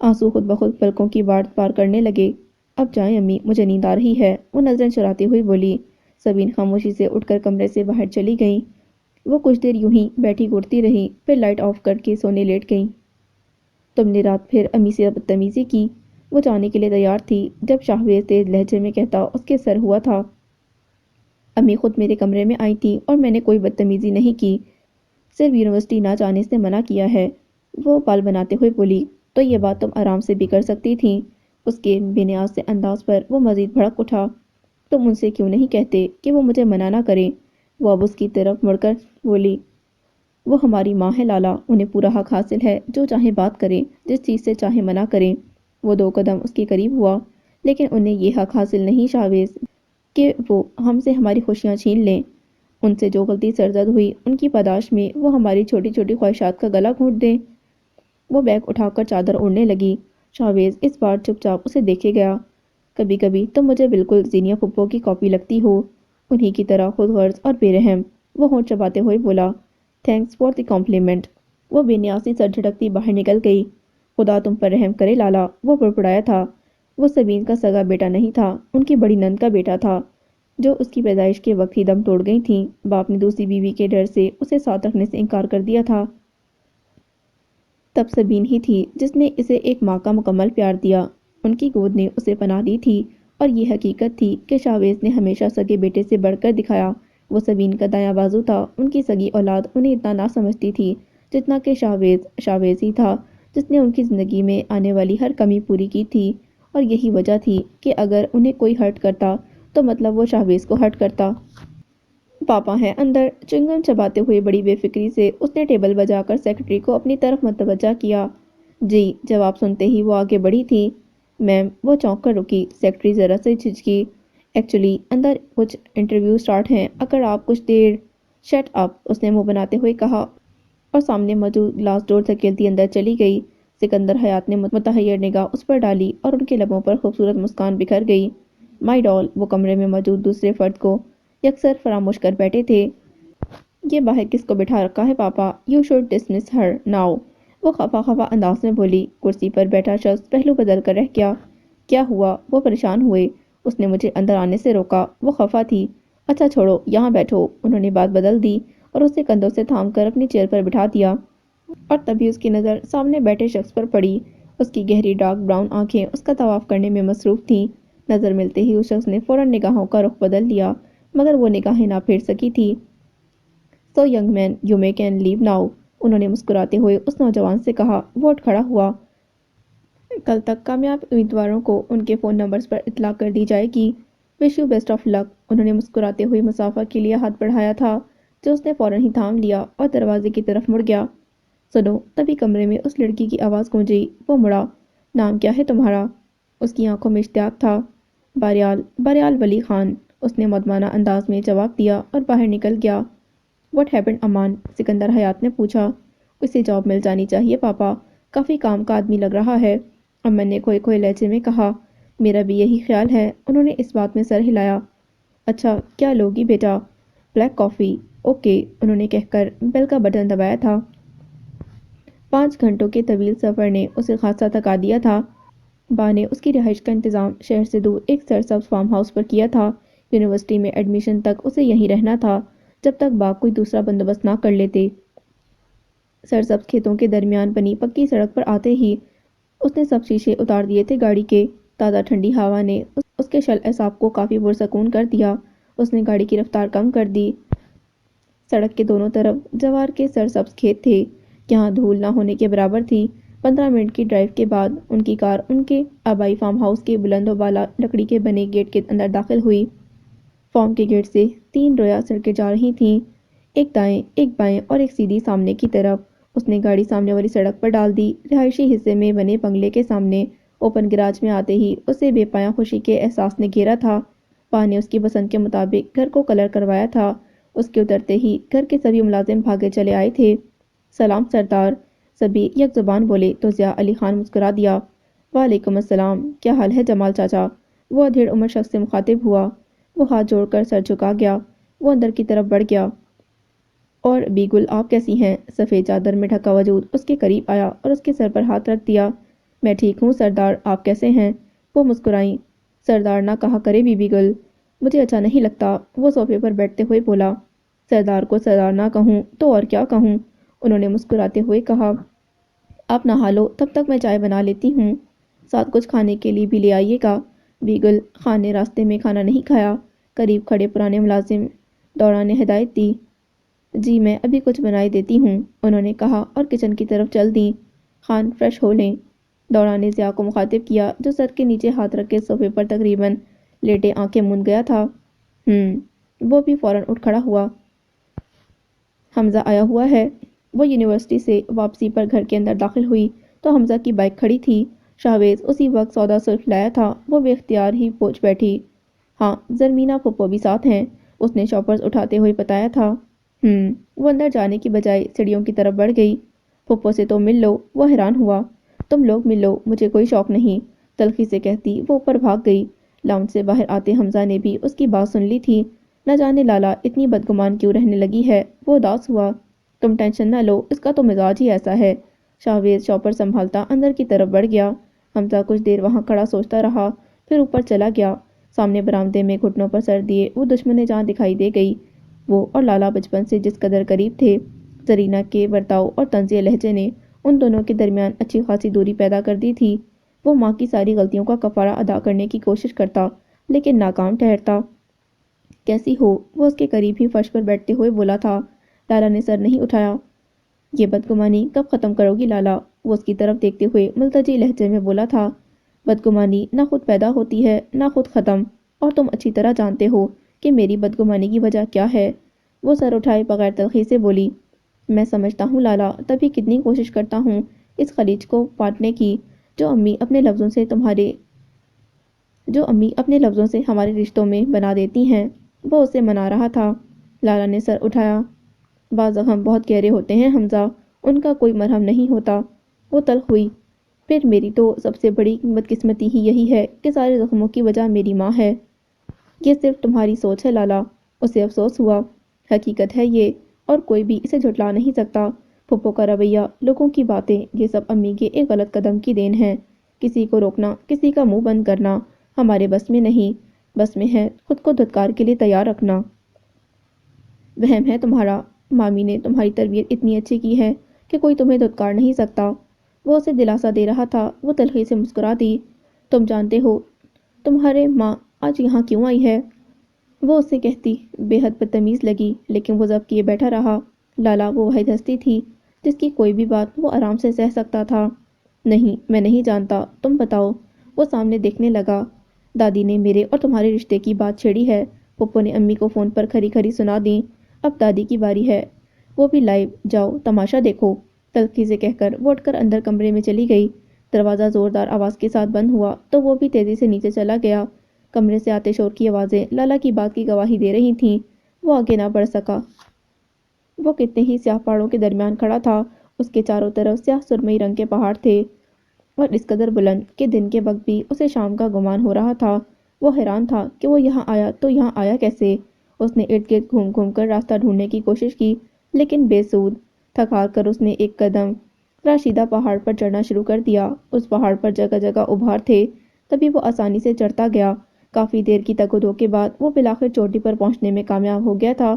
آنسو خود بخود پلکوں کی واٹ پار کرنے لگے۔ اب جائیں امی، مجھے نیند آ رہی ہے، وہ نظریں چراتی ہوئی بولی۔ سبین خاموشی سے اٹھ کر کمرے سے باہر چلی گئیں۔ وہ کچھ دیر یوں ہی بیٹھی گھٹتی رہی، پھر لائٹ آف کر کے سونے لیٹ گئیں۔ تم نے رات پھر امی سے بدتمیزی کی؟ وہ جانے کے لیے تیار تھی جب شاہویز تیز لہجے میں کہتا اس کے سر ہوا تھا۔ امی خود میرے کمرے میں آئی تھی اور میں نے کوئی بدتمیزی نہیں کی، صرف یونیورسٹی نہ جانے سے منع کیا ہے، وہ بال بناتے ہوئے بولی۔ تو یہ بات تم آرام سے بھی کر سکتی تھیں۔ اس کے بے نیاز سے انداز پر وہ مزید بھڑک اٹھا۔ تم ان سے کیوں نہیں کہتے کہ وہ مجھے منع نہ کریں؟ وہ اب اس کی طرف مڑ کر بولی۔ وہ ہماری ماں ہے لالا، انہیں پورا حق حاصل ہے، جو چاہیں بات کریں، جس چیز سے چاہیں منع کریں۔ وہ 2 قدم اس کے قریب ہوا، لیکن انہیں یہ حق حاصل نہیں شاہویز کہ وہ ہم سے ہماری خوشیاں چھین لیں۔ ان سے جو غلطی سرزد ہوئی ان کی پاداش میں وہ ہماری چھوٹی چھوٹی خواہشات کا گلا گھونٹ دیں۔ وہ بیگ اٹھا کر چادر اوڑھنے لگی۔ شاہویز اس بار چپ چاپ اسے دیکھے گیا۔ کبھی کبھی تم مجھے بالکل زینیا پھپھو کی کاپی لگتی ہو، انہی کی طرح خود غرض اور بے رحم، وہ ہونٹ چباتے ہوئے بولا۔ Thanks for the complement. وہ بے نیازی سر جھٹکتی باہر نکل گئی۔ خدا تم پر رحم کرے لالا، وہ بڑبڑایا تھا۔ وہ سبین کا سگا بیٹا نہیں تھا، ان کی بڑی نند کا بیٹا تھا، جو اس کی پیدائش کے وقت ہی دم توڑ گئی تھیں۔ باپ نے دوسری بیوی کے ڈر سے اسے ساتھ رکھنے سے انکار کر دیا تھا۔ تب سبین ہی تھی جس نے اسے ایک ماں کا مکمل پیار دیا۔ ان کی گود نے اسے پناہ دی تھی، اور یہ حقیقت تھی کہ شاہویز نے ہمیشہ سگے بیٹے سے بڑھ کر دکھایا۔ وہ سبین کا دایاں بازو تھا۔ ان کی سگی اولاد انہیں اتنا نہ سمجھتی تھی جتنا کہ شاہویز ہی تھا جس نے ان کی زندگی میں آنے والی ہر کمی پوری کی تھی، اور یہی وجہ تھی کہ اگر انہیں کوئی ہرٹ کرتا تو مطلب وہ شاہویز کو ہرٹ کرتا۔ پاپا ہیں اندر، چنگم چباتے ہوئے بڑی بے فکری سے اس نے ٹیبل بجا کر سیکرٹری کو اپنی طرف متوجہ کیا۔ جی، جواب سنتے ہی وہ آگے بڑھی تھی۔ میم، وہ چونک کر رکی۔ سیکرٹری ذرا سے جھجکی۔ ایکچولی اندر کچھ انٹرویو سٹارٹ ہیں، اگر آپ کچھ دیر۔ شٹ اپ، اس نے منہ بناتے ہوئے کہا، اور سامنے موجود گلاس ڈور دھکیلتی اندر چلی گئی۔ سکندر حیات نے متحیر نگاہ اس پر ڈالی اور ان کے لبوں پر خوبصورت مسکان بکھر گئی۔ مائی ڈال، وہ کمرے میں موجود دوسرے فرد کو یکسر فراموش کر بیٹھے تھے۔ یہ باہر کس کو بٹھا رکھا ہے پاپا؟ You should dismiss her now, وہ خفا خفا انداز میں بولی۔ کرسی پر بیٹھا شخص پہلو بدل کر رہ گیا۔ کیا ہوا؟ وہ پریشان ہوئے۔ اس نے مجھے اندر آنے سے روکا، وہ خفا تھی۔ اچھا چھوڑو، یہاں بیٹھو، انہوں نے بات بدل دی اور اسے کندھوں سے تھام کر اپنی چیئر پر بٹھا دیا۔ اور تبھی اس کی نظر سامنے بیٹھے شخص پر پڑی۔ اس کی گہری ڈارک براؤن آنکھیں اس کا طواف کرنے میں مصروف تھیں۔ نظر ملتے ہی اس شخص نے فوراً نگاہوں کا رخ بدل لیا، مگر وہ نگاہیں نہ پھیر سکی تھی۔ So young man, you may can leave now, انہوں نے مسکراتے ہوئے اس نوجوان سے کہا۔ وہ اٹھ کھڑا ہوا۔ کل تک کامیاب امیدواروں کو ان کے فون نمبرز پر اطلاع کر دی جائے گی۔ وش یو بیسٹ آف لک، انہوں نے مسکراتے ہوئے مسافہ کے لیے ہاتھ بڑھایا تھا، جو اس نے فوراً ہی تھام لیا اور دروازے کی طرف مڑ گیا۔ سنو، تبھی کمرے میں اس لڑکی کی آواز گونجی۔ وہ مڑا۔ نام کیا ہے تمہارا؟ اس کی آنکھوں میں اشتیاق تھا۔ باریال ولی خان، اس نے مدمانہ انداز میں جواب دیا اور باہر نکل گیا۔ واٹ ہیپنڈ امان؟ سکندر حیات نے پوچھا۔ اسے جاب مل جانی چاہیے پاپا، کافی کام کا آدمی لگ رہا ہے، امن نے کھوئے کھوئے لہجے میں کہا۔ میرا بھی یہی خیال ہے، انہوں نے اس بات میں سر ہلایا۔ اچھا، کیا لوگی بیٹا؟ بلیک کافی، اوکے، انہوں نے کہہ کر بیل کا بٹن دبایا تھا۔ 5 گھنٹوں کے طویل سفر نے اسے خاصا تھکا دیا تھا۔ با نے اس کی رہائش کا انتظام شہر سے دور ایک سرسبز فارم ہاؤس پر کیا تھا۔ یونیورسٹی میں ایڈمیشن تک اسے یہیں رہنا تھا، جب تک با کوئی دوسرا بندوبست نہ کر لیتے۔ سرسبز کھیتوں کے درمیان بنی پکی سڑک پر آتے ہی اس نے سب شیشے اتار دیے تھے گاڑی کے۔ تازہ ٹھنڈی ہوا نے اس کے شل اعصاب کو کافی پرسکون کر دیا۔ اس نے گاڑی کی رفتار کم کر دی۔ سڑک کے دونوں طرف جوار کے سرسبز کھیت تھے، جہاں دھول نہ ہونے کے برابر تھی۔ 15 منٹ کی ڈرائیو کے بعد ان کی کار ان کے آبائی فارم ہاؤس کے بلند و بالا لکڑی کے بنے گیٹ کے اندر داخل ہوئی۔ فارم کے گیٹ سے 3 رویا سڑکیں جا رہی تھیں، ایک دائیں، ایک بائیں اور ایک سیدھی سامنے کی طرف۔ اس نے گاڑی سامنے والی سڑک پر ڈال دی۔ رہائشی حصے میں بنے بنگلے کے سامنے اوپن گراج میں آتے ہی اسے بے پایاں خوشی کے احساس نے گھیرا تھا۔ با نے اس کی پسند کے مطابق گھر کو کلر کروایا تھا۔ اس کے اترتے ہی گھر کے سبھی ملازم بھاگے چلے آئے تھے۔ سلام سردار، سبھی یک زبان بولے تو ضیاء علی خان مسکرا دیا۔ وعلیکم السلام، کیا حال ہے جمال چاچا؟ وہ ادھیڑ عمر شخص سے مخاطب ہوا۔ وہ ہاتھ جوڑ کر سر جھکا گیا۔ وہ اندر کی طرف بڑھ گیا۔ اور بیگل آپ کیسی ہیں؟ سفید چادر میں ڈھکا وجود اس کے قریب آیا اور اس کے سر پر ہاتھ رکھ دیا۔ میں ٹھیک ہوں سردار، آپ کیسے ہیں؟ وہ مسکرائیں۔ سردار نہ کہا کرے بی بی گل، مجھے اچھا نہیں لگتا، وہ صوفے پر بیٹھتے ہوئے بولا۔ سردار کو سردار نہ کہوں تو اور کیا کہوں؟ انہوں نے مسکراتے ہوئے کہا۔ آپ نہا لو، تب تک میں چائے بنا لیتی ہوں، ساتھ کچھ کھانے کے لیے بھی لے آئیے گا۔ بیگل خان نے راستے میں کھانا نہیں کھایا۔ قریب کھڑے پرانے ملازم دوڑا نے ہدایت دی۔ جی میں ابھی کچھ بنائی دیتی ہوں، انہوں نے کہا اور کچن کی طرف چل دیں۔ خان فریش ہو لیں، دوڑا نے ضیاء کو مخاطب کیا جو سر کے نیچے ہاتھ رکھ کے صوفے پر تقریباً لیٹے آنکھیں موند گیا تھا۔ وہ بھی فوراً اٹھ کھڑا ہوا۔ حمزہ آیا ہوا ہے؟ وہ یونیورسٹی سے واپسی پر گھر کے اندر داخل ہوئی تو حمزہ کی بائک کھڑی تھی۔ شاہویز اسی وقت سودا سلف لایا تھا۔ وہ بے اختیار ہی پہنچ بیٹھی۔ ہاں، زرمینہ پھپھو بھی ساتھ ہیں، اس نے شاپرز اٹھاتے ہوئے بتایا تھا۔ وہ اندر جانے کی بجائے سیڑھیوں کی طرف بڑھ گئی۔ پھپھو سے تو مل لو، وہ حیران ہوا۔ تم لوگ مل لو، مجھے کوئی شوق نہیں، تلخی سے کہتی وہ اوپر بھاگ گئی۔ لاؤنج سے باہر آتے حمزہ نے بھی اس کی بات سن لی تھی۔ نہ جانے لالا اتنی بدگمان کیوں رہنے لگی ہے، وہ اداس ہوا۔ تم ٹینشن نہ لو، اس کا تو مزاج ہی ایسا ہے۔ شاہویز شاپر سنبھالتا اندر کی طرف بڑھ گیا۔ حمزہ کچھ دیر وہاں کھڑا سوچتا رہا، پھر اوپر چلا گیا۔ سامنے برآمدے میں گھٹنوں پر سر دیے وہ دشمن جان دکھائی دے گئی۔ وہ اور لالا بچپن سے جس قدر قریب تھے، زرینہ کے برتاؤ اور طنزیہ لہجے نے ان دونوں کے درمیان اچھی خاصی دوری پیدا کر دی تھی۔ وہ ماں کی ساری غلطیوں کا کفارہ ادا کرنے کی کوشش کرتا لیکن ناکام ٹھہرتا۔ کیسی ہو؟ وہ اس کے قریب ہی فرش پر بیٹھتے ہوئے بولا تھا۔ لالا نے سر نہیں اٹھایا۔ یہ بدگمانی کب ختم کرو گی لالا؟ وہ اس کی طرف دیکھتے ہوئے ملتجی لہجے میں بولا تھا۔ بدگمانی نہ خود پیدا ہوتی ہے نہ خود ختم، اور تم اچھی طرح جانتے ہو کہ میری بدگمانی کی وجہ کیا ہے۔ وہ سر اٹھائے بغیر تلخی سے بولی۔ میں سمجھتا ہوں لالا، تبھی کتنی کوشش کرتا ہوں اس خلیج کو پاٹنے کی جو امی اپنے لفظوں سے ہمارے رشتوں میں بنا دیتی ہیں۔ وہ اسے منا رہا تھا۔ لالا نے سر اٹھایا۔ بعض زخم بہت گہرے ہوتے ہیں حمزہ، ان کا کوئی مرہم نہیں ہوتا۔ وہ تلخ ہوئی۔ پھر میری تو سب سے بڑی بدقسمتی ہی یہی ہے کہ سارے زخموں کی وجہ میری ماں ہے۔ یہ صرف تمہاری سوچ ہے لالا، اسے افسوس ہوا۔ حقیقت ہے یہ، اور کوئی بھی اسے جھٹلا نہیں سکتا۔ پھپھو کا رویہ، لوگوں کی باتیں، یہ سب امی کے ایک غلط قدم کی دین ہے۔ کسی کو روکنا، کسی کا منہ بند کرنا ہمارے بس میں نہیں، بس میں ہے خود کو دھتکار کے لیے تیار رکھنا۔ وہم ہے تمہارا، مامی نے تمہاری تربیت اتنی اچھی کی ہے کہ کوئی تمہیں دھتکار نہیں سکتا۔ وہ اسے دلاسا دے رہا تھا۔ وہ تلخی سے مسکرا دی۔ تم جانتے ہو تمہارے ماں آج یہاں کیوں آئی ہے؟ وہ اسے کہتی بے حد بدتمیز لگی، لیکن وہ ضبط کیے بیٹھا رہا۔ لالا وہ واحد ہستی تھی جس کی کوئی بھی بات وہ آرام سے سہ سکتا تھا۔ نہیں، میں نہیں جانتا، تم بتاؤ۔ وہ سامنے دیکھنے لگا۔ دادی نے میرے اور تمہارے رشتے کی بات چھیڑی ہے۔ پھپھو نے امی کو فون پر کھری کھری سنا دیں۔ اب دادی کی باری ہے، وہ بھی لائیو، جاؤ تماشا دیکھو، تلخی سے کہہ کر وہ اٹھ کر اندر کمرے میں چلی گئی۔ دروازہ زوردار آواز کے ساتھ بند ہوا تو وہ بھی تیزی سے نیچے چلا گیا۔ کمرے سے آتے شور کی آوازیں لالا کی بات کی گواہی دے رہی تھیں۔ وہ آگے نہ بڑھ سکا۔ وہ کتنے ہی سیاہ پہاڑوں کے درمیان کھڑا تھا۔ اس کے چاروں طرف سیاہ سرمئی رنگ کے پہاڑ تھے اور اس قدر بلند کہ دن کے وقت بھی اسے شام کا گمان ہو رہا تھا۔ وہ حیران تھا کہ وہ یہاں آیا تو یہاں آیا کیسے؟ اس نے ارد گرد گھوم گھوم کر راستہ ڈھونڈنے کی کوشش کی لیکن بے سود۔ تھک ہار کر اس نے ایک قدم راشدہ پہاڑ پر چڑھنا شروع کر دیا۔ اس پہاڑ پر جگہ جگہ ابھار تھے، تبھی وہ آسانی سے چڑھتا گیا۔ کافی دیر کی تگ و دو کے بعد وہ بالآخر چوٹی پر پہنچنے میں کامیاب ہو گیا تھا۔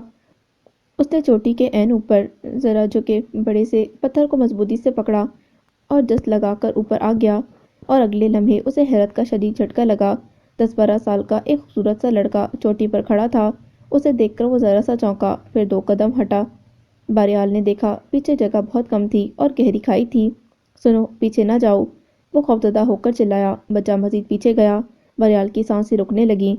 اس نے چوٹی کے عین اوپر ذرا جھکے بڑے سے پتھر کو مضبوطی سے پکڑا اور جست لگا کر اوپر آ گیا، اور اگلے لمحے اسے حیرت کا شدید جھٹکا لگا۔ 10-12 سال کا ایک خوبصورت سا لڑکا چوٹی پر کھڑا تھا۔ اسے دیکھ کر وہ ذرا سا چونکا، پھر 2 قدم ہٹا۔ باریال نے دیکھا پیچھے جگہ بہت کم تھی اور گہری کھائی تھی۔ سنو، پیچھے نہ جاؤ، وہ خوفزدہ ہو کر چلایا۔ بچہ مزید پیچھے گیا۔ باریال کی سانسیں رکنے لگیں۔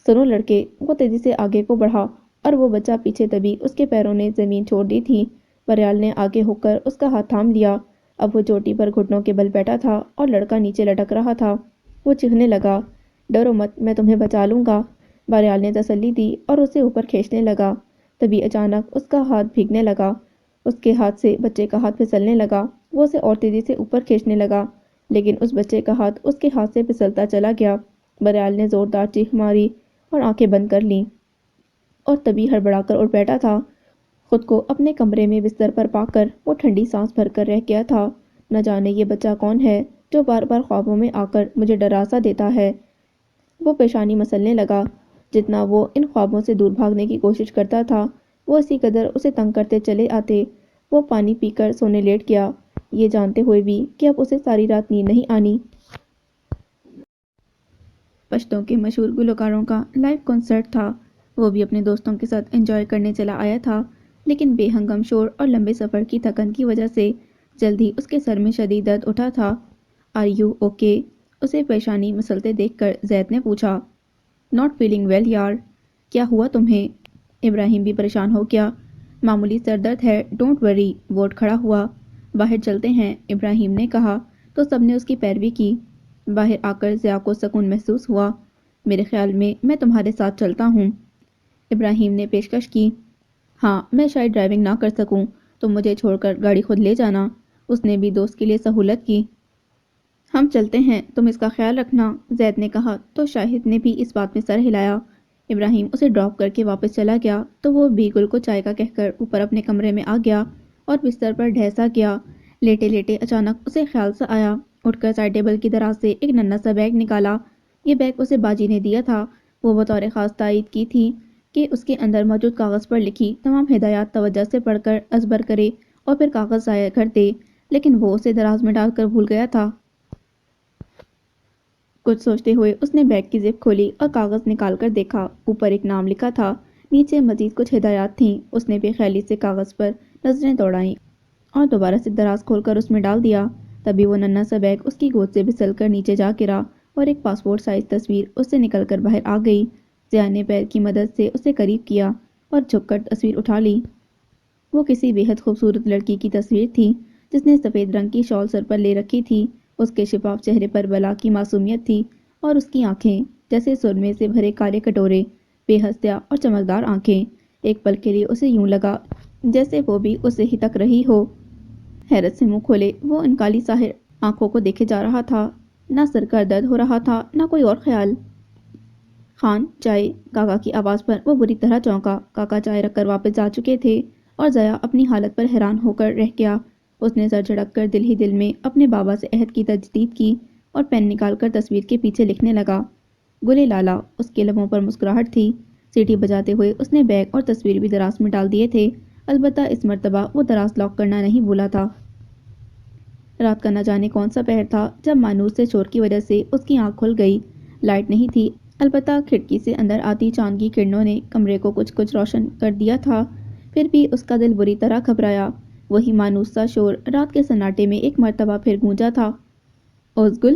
سنو لڑکے، وہ تیزی سے آگے کو بڑھا اور وہ بچہ پیچھے دبی اس کے پیروں نے زمین چھوڑ دی تھی۔ باریال نے آگے ہو کر اس کا ہاتھ تھام لیا۔ اب وہ چوٹی پر گھٹنوں کے بل بیٹھا تھا اور لڑکا نیچے لٹک رہا تھا۔ وہ چیخنے لگا، ڈرو مت، میں تمہیں بچا لوں گا۔ باریال نے تسلی دی اور اسے اوپر کھینچنے لگا۔ تبھی اچانک اس کا ہاتھ بھیگنے لگا۔ اس کے ہاتھ سے بچے کا ہاتھ پھسلنے لگا۔ وہ اسے اور تیزی سے اوپر کھینچنے لگا، لیکن اس بچے کا ہاتھ اس کے ہاتھ سے پھسلتا چلا گیا۔ بہرحال نے زوردار چیخ ماری اور آنکھیں بند کر لیں، اور تبھی ہڑبڑا کر اٹھ بیٹھا تھا۔ خود کو اپنے کمرے میں بستر پر پا کر وہ ٹھنڈی سانس بھر کر رہ گیا تھا۔ نہ جانے یہ بچہ کون ہے جو بار بار خوابوں میں آ کر مجھے ڈرا سا دیتا ہے۔ وہ پیشانی مسلنے لگا۔ جتنا وہ ان خوابوں سے دور بھاگنے کی کوشش کرتا تھا، وہ اسی قدر اسے تنگ کرتے چلے آتے۔ وہ پانی پی کر سونے لیٹ گیا، یہ جانتے ہوئے بھی کہ اب اسے ساری رات نیند نہیں آنی۔ پشتوں کے مشہور گلوکاروں کا لائیو کنسرٹ تھا۔ وہ بھی اپنے دوستوں کے ساتھ انجوائے کرنے چلا آیا تھا، لیکن بے ہنگم شور اور لمبے سفر کی تھکن کی وجہ سے جلد ہی اس کے سر میں شدید درد اٹھا تھا۔ Are you okay? اسے پیشانی مسلتے دیکھ کر زید نے پوچھا۔ ناٹ فیلنگ ویل یار، کیا ہوا تمہیں؟ ابراہیم بھی پریشان ہو گیا۔ معمولی سر درد ہے، ڈونٹ وری۔ وہ اٹھ کھڑا ہوا۔ باہر چلتے ہیں، ابراہیم نے کہا تو سب نے اس کی پیروی کی۔ باہر آ کر ضیاء کو سکون محسوس ہوا۔ میرے خیال میں تمہارے ساتھ چلتا ہوں، ابراہیم نے پیشکش کی۔ ہاں، میں شاید ڈرائیونگ نہ کر سکوں، تم مجھے چھوڑ کر گاڑی خود لے جانا، اس نے بھی دوست کے لیے سہولت کی۔ ہم چلتے ہیں، تم اس کا خیال رکھنا، زید نے کہا تو شاہد نے بھی اس بات میں سر ہلایا۔ ابراہیم اسے ڈراپ کر کے واپس چلا گیا تو وہ بھی گل کو چائے کا کہہ کر اوپر اپنے کمرے میں آ گیا اور بستر پر ڈھیسا گیا۔ لیٹے لیٹے اچانک اسے خیال سا آیا، اٹھ کر سائڈ ٹیبل کی دراز سے ایک ننھا سا بیگ نکالا۔ یہ بیگ اسے باجی نے دیا تھا۔ وہ بطور خاص تائید کی تھی کہ اس کے اندر موجود کاغذ پر لکھی تمام ہدایات توجہ سے پڑھ کر ازبر کرے اور پھر کاغذ ضائع کر دے، لیکن وہ اسے دراز میں ڈال کر بھول گیا تھا۔ کچھ سوچتے ہوئے اس نے بیگ کی زپ کھولی اور کاغذ نکال کر دیکھا۔ اوپر ایک نام لکھا تھا، نیچے مزید کچھ ہدایات تھیں۔ اس نے بے خیالی سے کاغذ پر نظریں دوڑائیں اور دوبارہ سے دراز کھول کر اس میں ڈال دیا۔ تبھی وہ ننھا سا بیگ اس کی گود سے پھسل کر نیچے جا گرا اور ایک پاسپورٹ سائز تصویر اس سے نکل کر باہر آ گئی۔ ضیاء نے پیر کی مدد سے اسے قریب کیا اور جھک کر تصویر اٹھا لی۔ وہ کسی بے حد خوبصورت لڑکی کی تصویر تھی جس نے سفید رنگ کی شال سر پر لے رکھی تھی۔ اس کے شفاف چہرے پر بلا کی معصومیت تھی اور اس کی آنکھیں جیسے سرمے سے بھرے کالے کٹورے، بے حد سیاہ اور چمکدار آنکھیں۔ ایک پل کے لیے اسے یوں لگا جیسے وہ بھی اسے ہی تک رہی ہو۔ حیرت سے منہ کھولے وہ ان کالی ساحر آنکھوں کو دیکھے جا رہا تھا۔ نہ سر کا درد ہو رہا تھا، نہ کوئی اور خیال۔ خان، چائے، کاکا کی آواز پر وہ بری طرح چونکا۔ کاکا چائے رکھ کر واپس جا چکے تھے اور ضیاء اپنی حالت پر حیران ہو کر رہ گیا۔ اس نے سر جھٹک کر دل ہی دل میں اپنے بابا سے عہد کی تجدید کی اور پین نکال کر تصویر کے پیچھے لکھنے لگا۔ گلے لالا، اس کے لبوں پر مسکراہٹ تھی۔ سیٹی بجاتے ہوئے اس نے بیگ اور تصویر بھی دراز میں ڈال دیے تھے، البتہ اس مرتبہ وہ دراز لاک کرنا نہیں بھولا تھا۔ رات کا نہ جانے کون سا پہر تھا جب مانوس سے شور کی وجہ سے اس کی آنکھ کھل گئی۔ لائٹ نہیں تھی، البتہ کھڑکی سے اندر آتی چاند کی کرنوں نے کمرے کو کچھ کچھ روشن کر دیا تھا۔ پھر بھی اس کا دل بری طرح گھبرایا۔ وہی مانوس سا شور رات کے سناٹے میں ایک مرتبہ پھر گونجا تھا۔ اوزگل،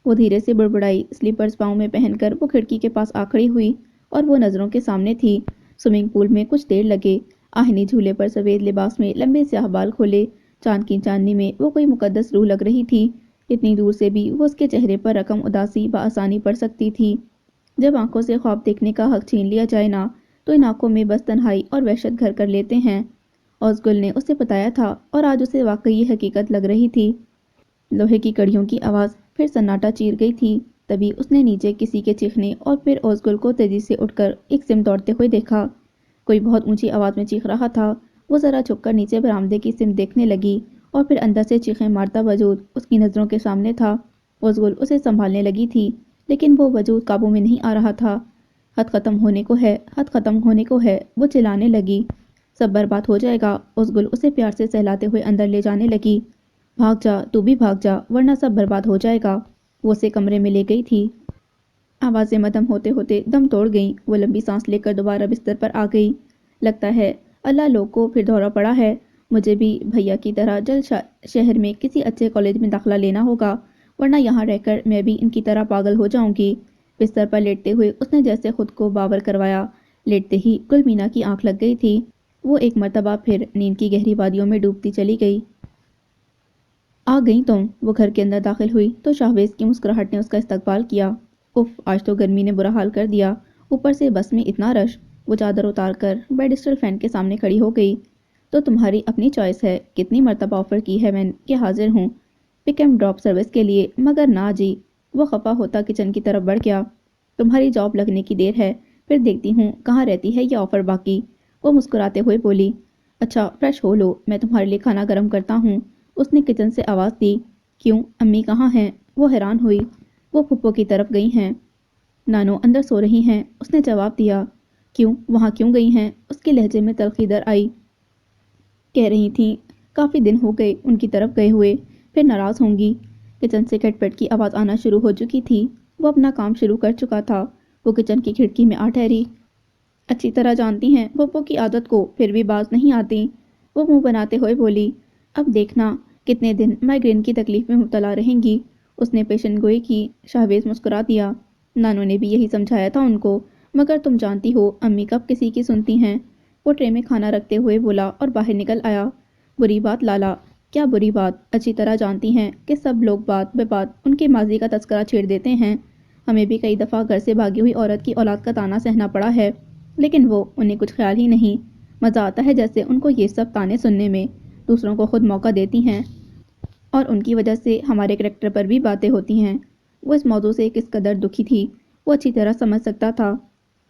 وہ دھیرے سے بڑبڑائی۔ سلیپرز پاؤں میں پہن کر وہ کھڑکی کے پاس آ کھڑی ہوئی اور وہ نظروں کے سامنے تھی۔ سوئمنگ پول میں کچھ دیر لگے۔ آہنی جھولے پر سفید لباس میں لمبے سیاہ بال کھولے، چاند کی چاندنی میں وہ کوئی مقدس روح لگ رہی تھی۔ اتنی دور سے بھی وہ اس کے چہرے پر رقم اداسی بآسانی پڑ سکتی تھی۔ جب آنکھوں سے خواب دیکھنے کا حق چھین لیا جائے نا، تو ان آنکھوں میں بس تنہائی اور وحشت گھر کر لیتے ہیں۔ اوزگل نے اسے بتایا تھا اور آج اسے واقعی یہ حقیقت لگ رہی تھی۔ لوہے کی کڑیوں کی آواز پھر سناٹا چیر گئی تھی۔ تبھی اس نے نیچے کسی کے چیخنے اور پھر اوزگل کو تیزی سے اٹھ کر ایک سمت دوڑتے ہوئے دیکھا۔ کوئی بہت اونچی آواز میں چیخ رہا تھا۔ وہ ذرا جھک کر نیچے برآمدے کی سمت دیکھنے لگی اور پھر اندر سے چیخیں مارتا وجود اس کی نظروں کے سامنے تھا۔ اوزگل اسے سنبھالنے لگی تھی، لیکن وہ وجود قابو میں نہیں آ رہا تھا۔ حد ختم ہونے کو ہے، حد ختم ہونے کو ہے، وہ چلانے لگی۔ سب برباد ہو جائے گا۔ اوزگل اسے پیار سے سہلاتے ہوئے اندر لے جانے لگی۔ بھاگ جا، تو بھی بھاگ جا، ورنہ سب برباد ہو جائے گا۔ وہ اسے کمرے میں لے گئی تھی۔ آوازیں مدھم ہوتے ہوتے دم توڑ گئیں۔ وہ لمبی سانس لے کر دوبارہ بستر پر آ گئی۔ لگتا ہے اللہ لوگ کو پھر دورہ پڑا ہے۔ مجھے بھی بھیا کی طرح جلد شہر میں کسی اچھے کالج میں داخلہ لینا ہوگا، ورنہ یہاں رہ کر میں بھی ان کی طرح پاگل ہو جاؤں گی۔ بستر پر لیٹتے ہوئے اس نے جیسے خود کو باور کروایا۔ لیٹتے ہی گل مینا کی آنکھ لگ گئی تھی۔ وہ ایک مرتبہ پھر نیند کی گہری وادیوں میں ڈوبتی چلی گئی۔ آ گئیں تم؟ وہ گھر کے اندر داخل ہوئی تو شاہویز کی مسکراہٹ نے اس کا استقبال کیا۔ اف، آج تو گرمی نے برا حال کر دیا، اوپر سے بس میں اتنا رش۔ وہ چادر اتار کر بیڈ اسٹل فین کے سامنے کھڑی ہو گئی۔ تو تمہاری اپنی چوائس ہے۔ کتنی مرتبہ آفر کی ہے میں کہ حاضر ہوں پک اینڈ ڈراپ سروس کے لیے، مگر نہ جی۔ وہ خفا ہوتا کچن کی طرف بڑھ گیا۔ تمہاری جاب لگنے کی دیر ہے، پھر دیکھتی ہوں کہاں رہتی ہے یہ آفر باقی۔ وہ مسکراتے ہوئے بولی۔ اچھا فریش ہو لو، میں تمہارے لیے کھانا گرم کرتا ہوں۔ اس نے کچن سے آواز دی۔ کیوں، امی کہاں ہیں؟ وہ حیران ہوئی۔ وہ پھپھو کی طرف گئی ہیں، نانو اندر سو رہی ہیں، اس نے جواب دیا۔ کیوں، وہاں کیوں گئی ہیں؟ اس کے لہجے میں تلخی در آئی۔ کہہ رہی تھیں کافی دن ہو گئے ان کی طرف گئے ہوئے، پھر ناراض ہوں گی۔ کچن سے کھٹ پٹ کی آواز آنا شروع ہو چکی تھی۔ وہ اپنا کام شروع کر چکا تھا۔ وہ کچن کی کھڑکی میں آ ٹھہری۔ اچھی طرح جانتی ہیں پھپھو کی عادت کو، پھر بھی باز نہیں آتی۔ وہ منہ بناتے ہوئے بولی۔ اب دیکھنا کتنے دن مائیگرین کی تکلیف میں مبتلا رہیں گی۔ اس نے پیشن گوئی کی۔ شاہویز مسکرا دیا۔ نانو نے بھی یہی سمجھایا تھا ان کو، مگر تم جانتی ہو امی کب کسی کی سنتی ہیں۔ وہ ٹرے میں کھانا رکھتے ہوئے بولا اور باہر نکل آیا۔ بری بات لالا۔ کیا بری بات؟ اچھی طرح جانتی ہیں کہ سب لوگ بات بے بات ان کے ماضی کا تذکرہ چھیڑ دیتے ہیں۔ ہمیں بھی کئی دفعہ گھر سے بھاگی ہوئی عورت کی اولاد کا طعنہ سہنا پڑا ہے، لیکن وہ انہیں کچھ خیال ہی نہیں۔ مزہ آتا ہے جیسے ان کو یہ سب طعنے سننے میں۔ دوسروں کو خود موقع دیتی ہیں اور ان کی وجہ سے ہمارے کریکٹر پر بھی باتیں ہوتی ہیں۔ وہ اس موضوع سے کس قدر دکھی تھی وہ اچھی طرح سمجھ سکتا تھا۔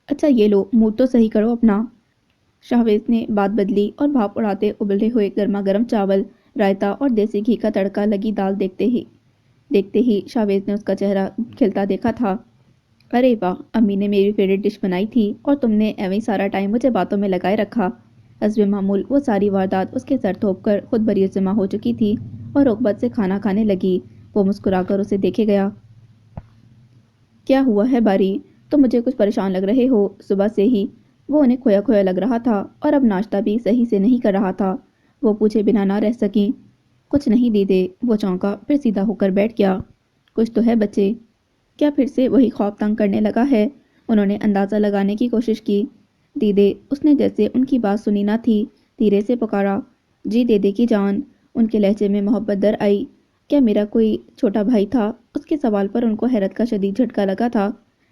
اچھا یہ لو، موڈ تو صحیح کرو اپنا۔ شاہویز نے بات بدلی اور بھاپ اڑاتے ابلے ہوئے گرما گرم چاول، رائتا اور دیسی گھی کا تڑکا لگی دال دیکھتے ہی شاہویز نے اس کا چہرہ کھلتا دیکھا تھا۔ ارے واہ، امی نے میری فیوریٹ ڈش بنائی تھی اور تم نے ایویں سارا ٹائم مجھے باتوں میں لگائے رکھا۔ حسب معمول وہ ساری واردات اس کے سر تھوپ کر خود بری ذمہ ہو چکی تھی اور رغبت سے کھانا کھانے لگی۔ وہ مسکرا کر اسے دیکھے گیا۔ کیا ہوا ہے باری؟ تم مجھے کچھ پریشان لگ رہے ہو صبح سے ہی۔ وہ انہیں کھویا کھویا لگ رہا تھا اور اب ناشتہ بھی صحیح سے نہیں کر رہا تھا۔ وہ پوچھے بنا نہ رہ سکیں۔ کچھ نہیں دیدے۔ وہ چونکا، پھر سیدھا ہو کر بیٹھ گیا۔ کچھ تو ہے بچے۔ کیا پھر سے وہی خواب تنگ کرنے لگا ہے؟ انہوں نے اندازہ لگانے کی کوشش کی۔ دیدے، اس نے جیسے ان کی بات سنی نہ تھی دھیرے سے پکارا۔ جی دیدے کی جان۔ ان کے لہجے میں محبت در آئی۔ کیا میرا کوئی چھوٹا بھائی تھا؟ اس کے سوال پر ان کو حیرت کا شدید جھٹکا لگا تھا۔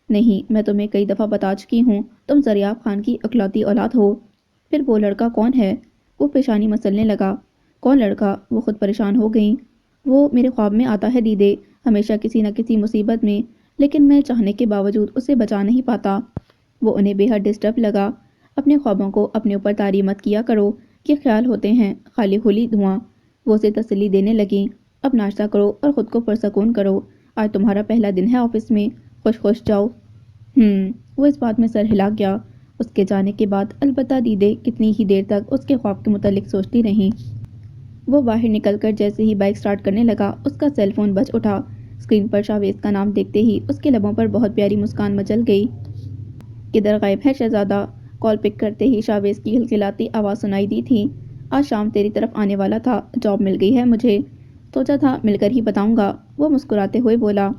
نہیں، میں تمہیں کئی دفعہ بتا چکی ہوں، تم زریاب خان کی اکلوتی اولاد ہو۔ پھر وہ لڑکا کون ہے؟ وہ پیشانی مسلنے لگا۔ کون لڑکا؟ وہ خود پریشان ہو گئیں۔ وہ میرے خواب میں آتا ہے دیدے، ہمیشہ کسی نہ کسی مصیبت میں، لیکن میں چاہنے کے باوجود اسے بچا نہیں پاتا۔ وہ انہیں بے حد ڈسٹرب لگا۔ اپنے خوابوں کو اپنے اوپر طاری مت کیا کرو، یہ خیال ہوتے ہیں خالی خلی دھواں۔ وہ اسے تسلی دینے لگیں۔ اب ناشتہ کرو اور خود کو پرسکون کرو، آج تمہارا پہلا دن ہے آفس میں، خوش خوش جاؤ۔ وہ اس بات میں سر ہلا گیا۔ اس کے جانے کے بعد البتہ دیدے کتنی ہی دیر تک اس کے خواب کے متعلق سوچتی رہیں۔ وہ باہر نکل کر جیسے ہی بائک سٹارٹ کرنے لگا اس کا سیل فون بج اٹھا۔ اسکرین پر شاہویز کا نام دیکھتے ہی اس کے لبوں پر بہت پیاری مسکان مچل گئی۔ کدھر غائب ہے شہزادہ؟ کال پک کرتے ہی شاہویز کی کھلکھلاتی آواز سنائی دی تھی۔ آج شام تیری طرف آنے والا تھا، جاب مل گئی ہے مجھے، سوچا تھا مل کر ہی بتاؤں گا۔ وہ مسکراتے ہوئے بولا۔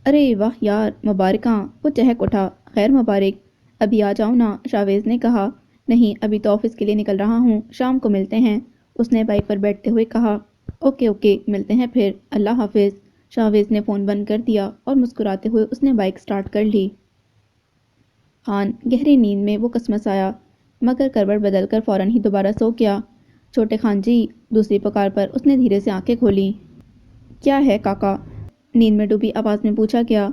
ارے واہ یار، مبارکاں۔ وہ چہک اٹھا۔ خیر مبارک۔ ابھی آ جاؤں نا؟ شاہویز نے کہا۔ نہیں، ابھی تو آفس کے لیے نکل رہا ہوں، شام کو ملتے ہیں، اس نے بائک پر بیٹھتے ہوئے کہا۔ اوکے اوکے، ملتے ہیں پھر، اللہ حافظ۔ شاہویز نے فون بند کر دیا اور مسکراتے ہوئے اس نے بائک سٹارٹ کر لی۔ خان گہری نیند میں وہ کسمس آیا، مگر کروٹ بدل کر فوراً ہی دوبارہ سو گیا۔ چھوٹے خان جی، دوسری پکار پر اس نے دھیرے سے آنکھیں کھولیں۔ کیا ہے کاکا؟ نیند میں ڈوبی آواز میں پوچھا گیا۔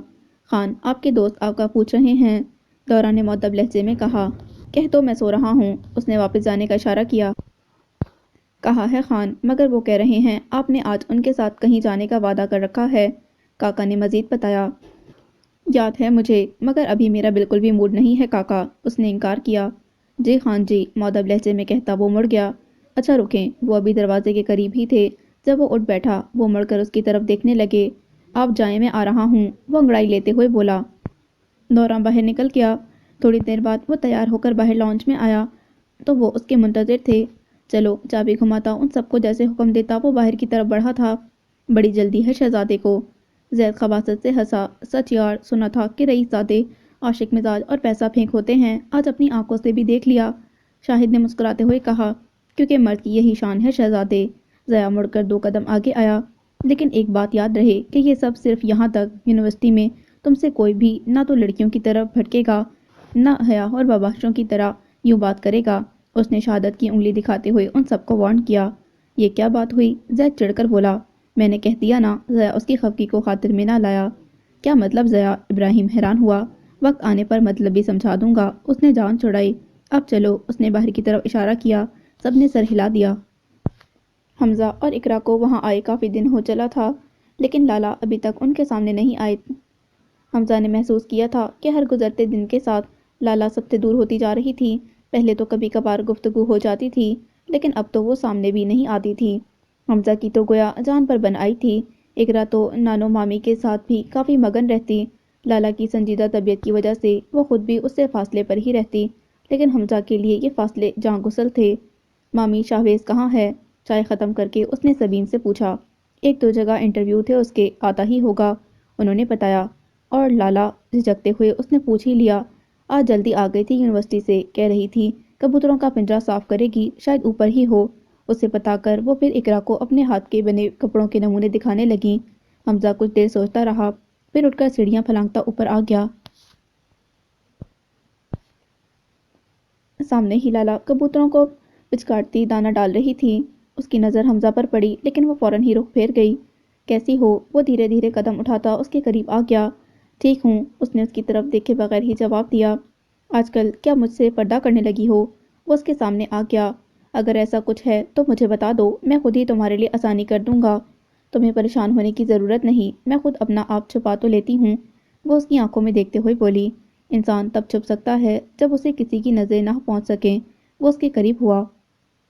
خان، آپ کے دوست آپ کا پوچھ رہے ہیں، دورہ نے مؤدب لہجے میں کہا۔ کہہ دو میں سو رہا ہوں، اس نے واپس جانے کا اشارہ کیا۔ کہا ہے خان، مگر وہ کہہ رہے ہیں آپ نے آج ان کے ساتھ کہیں جانے کا وعدہ کر رکھا ہے، کاکا نے مزید بتایا۔ یاد ہے مجھے، مگر ابھی میرا بالکل بھی موڈ نہیں ہے کاکا، اس نے انکار کیا۔ جی خان جی، مؤدب لہجے میں کہتا وہ مڑ گیا۔ اچھا رکیں، وہ ابھی دروازے کے قریب ہی تھے جب وہ اٹھ بیٹھا۔ وہ مڑ کر اس کی طرف دیکھنے لگے۔ آپ جائیں میں آ رہا ہوں، وہ انگڑائی لیتے ہوئے بولا۔ دورہ باہر نکل گیا۔ تھوڑی دیر بعد وہ تیار ہو کر باہر لانچ میں آیا تو وہ اس کے منتظر تھے۔ چلو، چابی گھماتا ان سب کو جیسے حکم دیتا وہ باہر کی طرف بڑھا تھا۔ بڑی جلدی ہے شہزادے کو۔ زید خباثت سے ہنسا۔ سچ یار، سنا تھا کہ رئیس زادے عاشق مزاج اور پیسہ پھینک ہوتے ہیں، آج اپنی آنکھوں سے بھی دیکھ لیا، شاہد نے مسکراتے ہوئے کہا۔ کیونکہ مرد کی یہی شان ہے شہزادے۔ ضیا مڑ کر 2 قدم آگے آیا۔ لیکن ایک بات یاد رہے کہ یہ سب صرف یہاں تک، یونیورسٹی میں تم سے کوئی بھی نہ تو لڑکیوں کی طرف بھٹکے گا، نہ حیا اور بباشروں کی طرح یوں بات کرے گا۔ اس نے شہادت کی انگلی دکھاتے ہوئے ان سب کو وارن کیا۔ یہ کیا بات ہوئی؟ زید چڑھ کر بولا۔ میں نے کہہ دیا نا، ضیا اس کی خفگی کو خاطر میں نہ لایا۔ کیا مطلب ضیا؟ ابراہیم حیران ہوا۔ وقت آنے پر مطلب بھی سمجھا دوں گا، اس نے جان چھڑائی۔ اب چلو، اس نے باہر کی طرف اشارہ کیا۔ سب نے سر ہلا دیا۔ حمزہ اور اقرا کو وہاں آئے کافی دن ہو چلا تھا، لیکن لالا ابھی تک ان کے سامنے نہیں آئے۔ حمزہ نے محسوس کیا تھا کہ ہر گزرتے دن کے ساتھ لالا سب سے دور ہوتی جا رہی تھی۔ پہلے تو کبھی کبھار گفتگو ہو جاتی تھی، لیکن اب تو وہ سامنے بھی نہیں آتی تھی۔ حمزہ کی تو گویا جان پر بن آئی تھی۔ اقرا تو نانو مامی کے ساتھ بھی کافی مگن رہتی۔ لالا کی سنجیدہ طبیعت کی وجہ سے وہ خود بھی اس سے فاصلے پر ہی رہتی، لیکن حمزہ کے لیے یہ فاصلے جاں گسل تھے۔ مامی شاہویز کہاں ہے؟ چائے ختم کر کے اس نے سبین سے پوچھا۔ ایک دو جگہ انٹرویو تھے اس کے، آتا ہی ہوگا، انہوں نے بتایا۔ اور لالا جھجکتے ہوئے اس نے پوچھ ہی لیا۔ آج جلدی آ گئی تھی یونیورسٹی سے، کہہ رہی تھی کبوتروں کا پنجرہ صاف کرے گی، شاید اوپر ہی ہو۔ اسے بتا کر وہ پھر اقرا کو اپنے ہاتھ کے بنے کپڑوں کے نمونے دکھانے لگیں۔ حمزہ کچھ دیر سوچتا رہا، پھر اٹھ کر سیڑھیاں پھلانگتا اوپر آ گیا۔ سامنے ہی لالا کبوتروں کو پچکارتی دانہ ڈال رہی تھی۔ اس کی نظر حمزہ پر پڑی، لیکن وہ فوراً ہی رخ پھیر گئی۔ کیسی ہو؟ وہ دھیرے دھیرے قدم اٹھاتا اس کے قریب آ گیا۔ ٹھیک ہوں، اس نے اس کی طرف دیکھے بغیر ہی جواب دیا۔ آج کل کیا مجھ سے پردہ کرنے لگی ہو؟ وہ اس کے سامنے آ گیا۔ اگر ایسا کچھ ہے تو مجھے بتا دو، میں خود ہی تمہارے لیے آسانی کر دوں گا۔ تمہیں پریشان ہونے کی ضرورت نہیں، میں خود اپنا آپ چھپا تو لیتی ہوں۔ وہ اس کی آنکھوں میں دیکھتے ہوئے بولی۔ انسان تب چھپ سکتا ہے جب اسے کسی کی نظریں نہ پہنچ سکیں۔ وہ اس کے قریب ہوا۔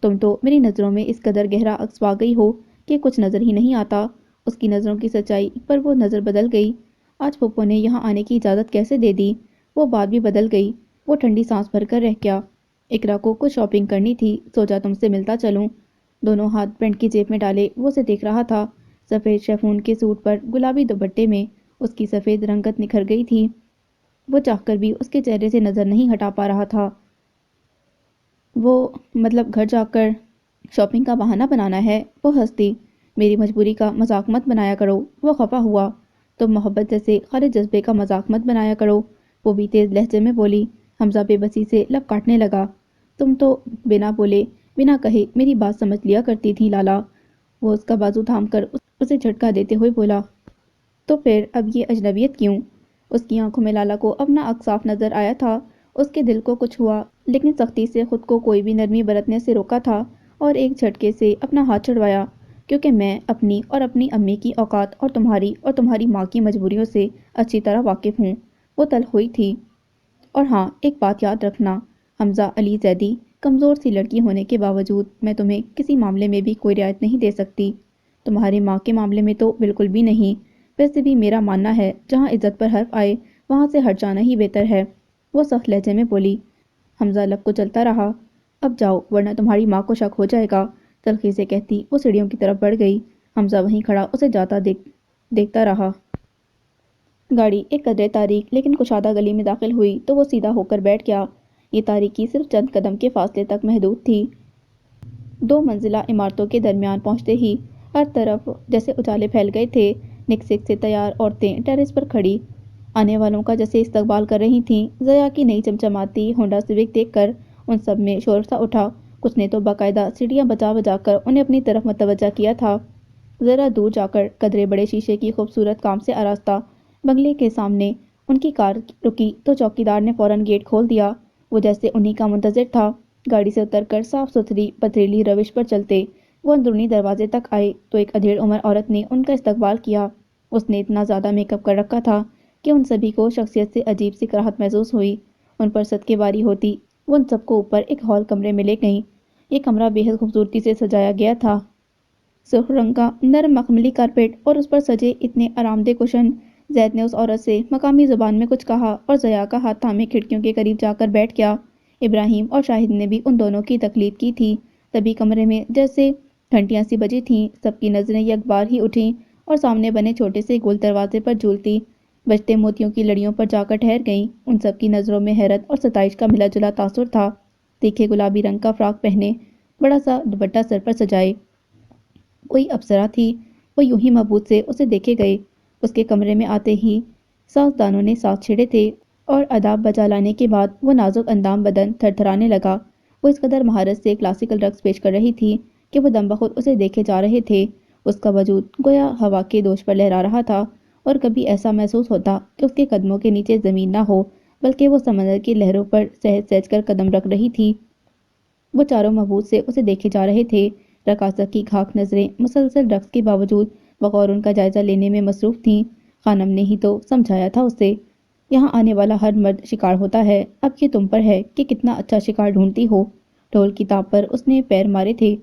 تم تو میری نظروں میں اس قدر گہرا عکس پا گئی ہو کہ کچھ نظر ہی نہیں آتا۔ اس کی نظروں کی سچائی پر وہ نظر بدل گئی۔ آج پھپھو نے یہاں آنے کی اجازت کیسے دے دی؟ وہ بات بھی بدل گئی۔ وہ ٹھنڈی سانس بھر کر رہ گیا۔ اقرا کو کچھ شاپنگ کرنی تھی، سوچا تم سے ملتا چلوں۔ دونوں ہاتھ پینٹ کی جیب میں ڈالے وہ اسے دیکھ رہا تھا۔ سفید شیفون کے سوٹ پر گلابی دوپٹے میں اس کی سفید رنگت نکھر گئی تھی۔ وہ چاہ کر بھی اس کے چہرے سے نظر نہیں ہٹا پا رہا تھا۔ وہ مطلب گھر جا کر شاپنگ کا بہانہ بنانا ہے؟ وہ ہنس دی۔ میری مجبوری کا مذاق مت بنایا کرو۔ وہ خفا ہوا۔ تم محبت جیسے خالص جذبے کا مذاق مت بنایا کرو، وہ بھی تیز لہجے میں بولی۔ حمزہ بے بسی سے لب کاٹنے لگا۔ تم تو بنا بولے بنا کہے میری بات سمجھ لیا کرتی تھی لالا۔ وہ اس کا بازو تھام کر اسے جھٹکا دیتے ہوئے بولا۔ تو پھر اب یہ اجنبیت کیوں؟ اس کی آنکھوں میں لالا کو اپنا عکس صاف نظر آیا تھا۔ اس کے دل کو کچھ ہوا، لیکن سختی سے خود کو کوئی بھی نرمی برتنے سے روکا تھا اور ایک جھٹکے سے اپنا ہاتھ چھڑوایا۔ کیونکہ میں اپنی اور اپنی امی کی اوقات اور تمہاری ماں کی مجبوریوں سے اچھی طرح واقف ہوں۔ وہ تلخ ہوئی تھی۔ اور ہاں، ایک بات یاد رکھنا حمزہ علی زیدی، کمزور سی لڑکی ہونے کے باوجود میں تمہیں کسی معاملے میں بھی کوئی رعایت نہیں دے سکتی۔ تمہاری ماں کے معاملے میں تو بالکل بھی نہیں۔ ویسے بھی میرا ماننا ہے جہاں عزت پر حرف آئے وہاں سے ہٹ جانا ہی بہتر ہے، وہ سخت لہجے میں بولی۔ حمزہ لب کو چلتا رہا۔ اب جاؤ ورنہ تمہاری ماں کو شک ہو جائے گا، تلخی سے کہتی وہ سیڑھیوں کی طرف بڑھ گئی۔ حمزہ وہیں کھڑا اسے جاتا دیکھتا رہا۔ گاڑی ایک قدرے تاریک لیکن کشادہ گلی میں داخل ہوئی تو وہ سیدھا ہو کر بیٹھ گیا۔ یہ تاریکی صرف چند قدم کے فاصلے تک محدود تھی۔ 2 منزلہ عمارتوں کے درمیان پہنچتے ہی ہر طرف جیسے اجالے پھیل گئے تھے۔ نک سک سے تیار عورتیں ٹیرس پر کھڑی آنے والوں کا جیسے استقبال کر رہی تھیں۔ ضیا کی نئی چمچماتی ہونڈا سیوک دیکھ کر ان سب میں شور سا اٹھا۔ کچھ نے تو باقاعدہ سیڑھیاں بجا بجا کر انہیں اپنی طرف متوجہ کیا تھا۔ ذرا دور جا کر قدرے بڑے شیشے کی خوبصورت کام سے آراستہ بنگلے کے سامنے ان کی کار رکی تو چوکیدار نے فوراً گیٹ کھول دیا۔ وہ جیسے انہی کا منتظر تھا۔ گاڑی سے اتر کر صاف ستھری پتھریلی روش پر چلتے وہ اندرونی دروازے تک آئے تو ایک ادھیڑ عمر عورت نے ان کا استقبال کیا۔ اس نے اتنا زیادہ میک اپ کر رکھا تھا کہ ان سبھی کو شخصیت سے عجیب سی کراہت محسوس ہوئی۔ ان پر صدقے باری ہوتی وہ ان سب کو اوپر ایک ہال کمرے میں لے گئیں۔ یہ کمرہ بے حد خوبصورتی سے سجایا گیا تھا۔ سرخ رنگ کا نرم مخملی کارپیٹ اور اس پر سجے اتنے آرام دہ کشن۔ زید نے اس عورت سے مقامی زبان میں کچھ کہا اور ضیا کا ہاتھ تھامے کھڑکیوں کے قریب جا کر بیٹھ گیا۔ ابراہیم اور شاہد نے بھی ان دونوں کی تقلید کی تھی۔ تبھی کمرے میں جیسے گھنٹیاں سی بجی تھیں۔ سب کی نظریں یک بار ہی اٹھیں اور سامنے بنے چھوٹے سے گول دروازے پر جھولتی بجتے موتیوں کی لڑیوں پر جا کر ٹھہر گئیں۔ ان سب کی نظروں میں حیرت اور ستائش کا ملا جلا تاثر تھا۔ تیکھے گلابی رنگ کا فراک پہنے، بڑا سا دوپٹہ سر پر سجائے کوئی اپسرا تھی۔ وہ یوں ہی مبہوت سے اسے دیکھے گئے۔ اس کے کمرے میں آتے ہی سازدانوں نے ساز چھیڑے تھے اور آداب بجا لانے کے بعد وہ نازک اندام بدن تھر تھرانے لگا۔ وہ اس قدر مہارت سے کلاسیکل رقص پیش کر رہی تھی کہ وہ دم بخود اسے دیکھے جا رہے تھے۔ اس کا وجود گویا ہوا کے دوش پر لہرا رہا تھا، اور کبھی ایسا محسوس ہوتا کہ اس کے قدموں کے نیچے زمین نہ ہو، بلکہ وہ سمندر کی لہروں پر سہج سہج کر قدم رکھ رہی تھی۔ وہ چاروں مبہوت سے اسے دیکھے جا رہے تھے۔ رقاصہ کی گھاک نظریں مسلسل رقص کے باوجود بغور ان کا جائزہ لینے میں مصروف تھیں۔ خانم نے ہی تو سمجھایا تھا اسے، یہاں آنے والا ہر مرد شکار ہوتا ہے، اب یہ تم پر ہے کہ کتنا اچھا شکار ڈھونڈتی ہو۔ ڈھول کی تاپ پر اس نے پیر مارے تھے۔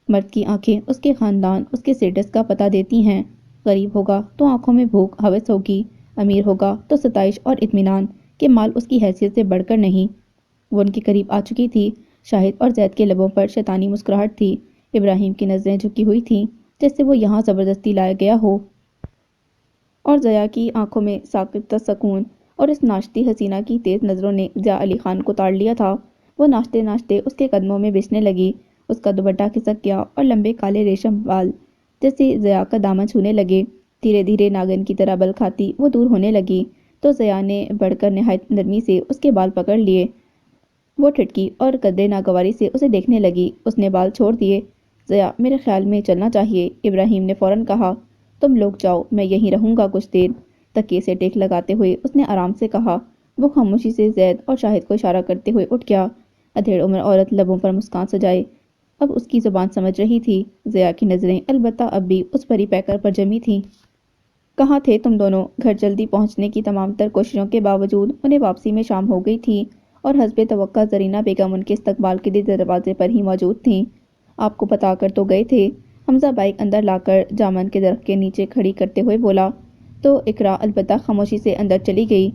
مرد کی آنکھیں اس کے خاندان، اس کے سٹیٹس کا پتہ دیتی ہیں۔ غریب ہوگا تو آنکھوں میں بھوک ہوس ہوگی، امیر ہوگا تو ستائش اور اطمینان کہ مال اس کی حیثیت سے بڑھ کر نہیں۔ وہ ان کے قریب آ چکی تھی۔ شاہد اور زید کے لبوں پر شیطانی مسکراہٹ تھی۔ ابراہیم کی نظریں جھکی ہوئی تھیں جیسے وہ یہاں زبردستی لایا گیا ہو، اور ضیاء کی آنکھوں میں ساکت سکون، اور اس ناشتی حسینہ کی تیز نظروں نے ضیاء علی خان کو تاڑ لیا تھا۔ وہ ناچتے ناچتے اس کے قدموں میں بچھنے لگی۔ اس کا دوپٹہ کھسک گیا اور لمبے کالے ریشم بال جیسے ضیاء کا دامن چھونے لگے۔ دھیرے دھیرے ناگن کی طرح بل کھاتی وہ دور ہونے لگی تو ضیاء نے بڑھ کر نہایت نرمی سے اس کے بال پکڑ لیے۔ وہ ٹھٹکی اور قدرے ناگواری سے اسے دیکھنے لگی۔ اس نے بال چھوڑ دیے۔ ضیاء، میرے خیال میں چلنا چاہیے، ابراہیم نے فوراً کہا۔ تم لوگ جاؤ، میں یہیں رہوں گا کچھ دیر، تکیے سے ٹیک لگاتے ہوئے اس نے آرام سے کہا۔ وہ خاموشی سے زید اور شاہد کو اشارہ کرتے ہوئے اٹھ گیا۔ ادھیڑ عمر عورت لبوں پر مسکان سجائے اب اس کی زبان سمجھ رہی تھی۔ ضیاء کی نظریں البتہ اب بھی اس پری پیکر پر جمی تھیں۔ کہاں تھے تم دونوں؟ گھر جلدی پہنچنے کی تمام تر کوششوں کے باوجود انہیں واپسی میں شام ہو گئی تھی، اور حسب توقع زرینہ بیگم ان کے استقبال کے لیے دروازے پر ہی موجود تھیں۔ آپ کو بتا کر تو گئے تھے، حمزہ بائک اندر لا کر جامن کے درخت کے نیچے کھڑی کرتے ہوئے بولا، تو اقرا البتہ خاموشی سے اندر چلی گئی۔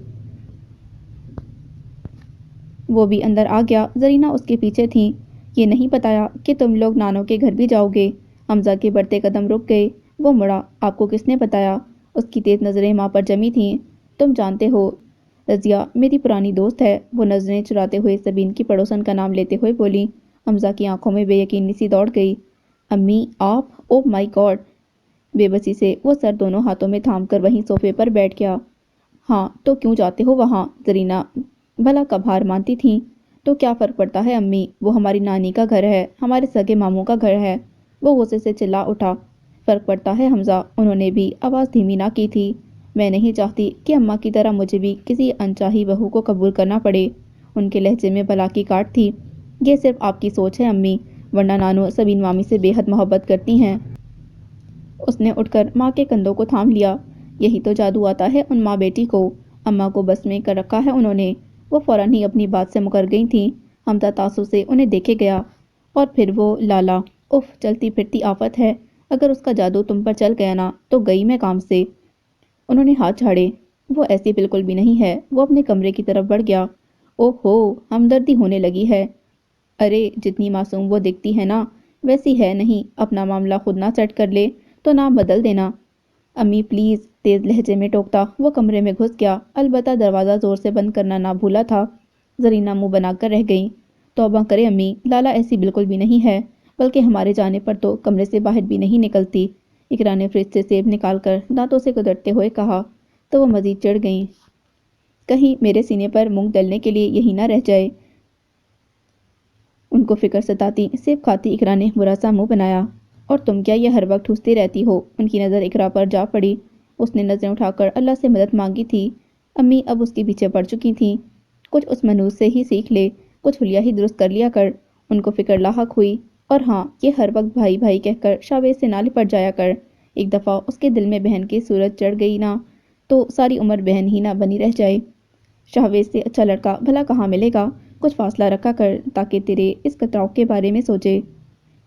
وہ بھی اندر آ گیا۔ زرینہ اس کے پیچھے تھیں۔ یہ نہیں بتایا کہ تم لوگ نانو کے گھر بھی جاؤ گے؟ حمزہ کے بڑھتے قدم رک گئے۔ وہ مڑا۔ آپ کو کس نے بتایا؟ اس کی تیز نظریں ماں پر جمی تھیں۔ تم جانتے ہو، رضیہ میری پرانی دوست ہے، وہ نظریں چراتے ہوئے سبین کی پڑوسن کا نام لیتے ہوئے بولی۔ حمزہ کی آنکھوں میں بے یقینی سی دوڑ گئی۔ امی آپ؟ او مائی گاڈ! بے بسی سے وہ سر دونوں ہاتھوں میں تھام کر وہیں صوفے پر بیٹھ گیا۔ ہاں تو کیوں جاتے ہو وہاں؟ زرینہ بھلا کب ہار مانتی تھیں۔ تو کیا فرق پڑتا ہے امی، وہ ہماری نانی کا گھر ہے، ہمارے سگے ماموں کا گھر ہے۔ وہ غصے سے چلا اٹھا۔ فرق پڑتا ہے حمزہ، انہوں نے بھی آواز دھیمی نہ کی تھی۔ میں نہیں چاہتی کہ اماں کی طرح مجھے بھی کسی انچاہی بہو کو قبول کرنا پڑے۔ ان کے لہجے میں بلا کی کاٹ تھی۔ یہ صرف آپ کی سوچ ہے امی، ورنہ نانو سبین مامی سے بے حد محبت کرتی ہیں۔ اس نے اٹھ کر ماں کے کندھوں کو تھام لیا۔ یہی تو جادو آتا ہے ان ماں بیٹی کو، اماں کو بس میں کر رکھا ہے انہوں نے۔ وہ فوراً ہی اپنی بات سے مکر گئی تھیں۔ حمزہ تعصب سے انہیں دیکھے گیا۔ اور پھر وہ لالا، اف، چلتی پھرتی آفت ہے، اگر اس کا جادو تم پر چل گیا نا تو گئی میں کام سے۔ انہوں نے ہاتھ جھاڑے۔ وہ ایسی بالکل بھی نہیں ہے۔ وہ اپنے کمرے کی طرف بڑھ گیا۔ اوہ ہو، ہمدردی ہونے لگی ہے۔ ارے جتنی معصوم وہ دکھتی ہے نا ویسی ہے نہیں، اپنا معاملہ خود نہ سیٹ کر لے تو نام بدل دینا۔ امی پلیز، تیز لہجے میں ٹوکتا وہ کمرے میں گھس گیا، البتہ دروازہ زور سے بند کرنا نہ بھولا تھا۔ زرینہ منہ بنا کر رہ گئیں۔ توبہ کرے امی، لالا ایسی بالکل بھی نہیں ہے، بلکہ ہمارے جانے پر تو کمرے سے باہر بھی نہیں نکلتی۔ اقرا نے فریج سے سیب نکال کر دانتوں سے کترتے ہوئے کہا، تو وہ مزید چڑھ گئیں۔ کہیں میرے سینے پر مونگ ڈلنے کے لیے یہی نہ رہ جائے۔ ان کو فکر ستاتی سیب کھاتی اقرا نے برا سا منہ بنایا۔ اور تم کیا یہ ہر وقت ٹھوستی رہتی ہو؟ ان کی نظر اقرا پر جا پڑی۔ اس نے نظریں اٹھا کر اللہ سے مدد مانگی تھی۔ امی اب اس کے پیچھے پڑ چکی تھیں۔ کچھ اس منوس سے ہی سیکھ لے، کچھ حلیہ ہی درست کر لیا کر۔ ان کو فکر لاحق ہوئی۔ اور ہاں، یہ ہر وقت بھائی بھائی کہہ کر شاویز سے نہ لپٹ جایا کر۔ ایک دفعہ اس کے دل میں بہن کی صورت چڑھ گئی نا تو ساری عمر بہن ہی نہ بنی رہ جائے۔ شاویز سے اچھا لڑکا بھلا کہاں ملے گا؟ کچھ فاصلہ رکھا کر تاکہ تیرے اس کتراؤ کے بارے میں سوچے۔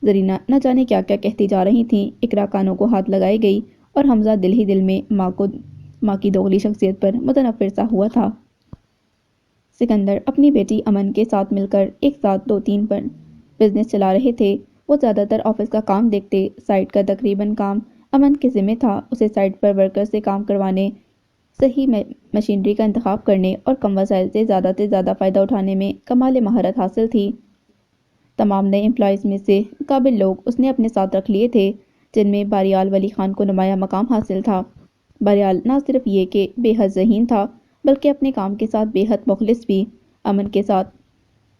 زرینہ نہ جانے کیا کیا کہتی جا رہی تھیں۔ اقرا کانوں کو ہاتھ لگائے گئی اور حمزہ دل ہی دل میں ماں کی دوغلی شخصیت پر متنفر سا ہوا تھا۔ سکندر اپنی بیٹی امن کے ساتھ مل کر ایک ساتھ 2-3 پر بزنس چلا رہے تھے۔ وہ زیادہ تر آفس کا کام دیکھتے، سائٹ کا تقریباً کام امن کے ذمہ تھا۔ اسے سائٹ پر ورکر سے کام کروانے، صحیح مشینری کا انتخاب کرنے اور کم وسائل سے زیادہ فائدہ اٹھانے میں کمال مہارت حاصل تھی۔ تمام نئے امپلائیز میں سے قابل لوگ اس نے اپنے ساتھ رکھ لیے تھے، جن میں باریال ولی خان کو نمایاں مقام حاصل تھا۔ باریال نہ صرف یہ کہ بے حد ذہین تھا، بلکہ اپنے کام کے ساتھ بے حد مخلص بھی۔ امن کے ساتھ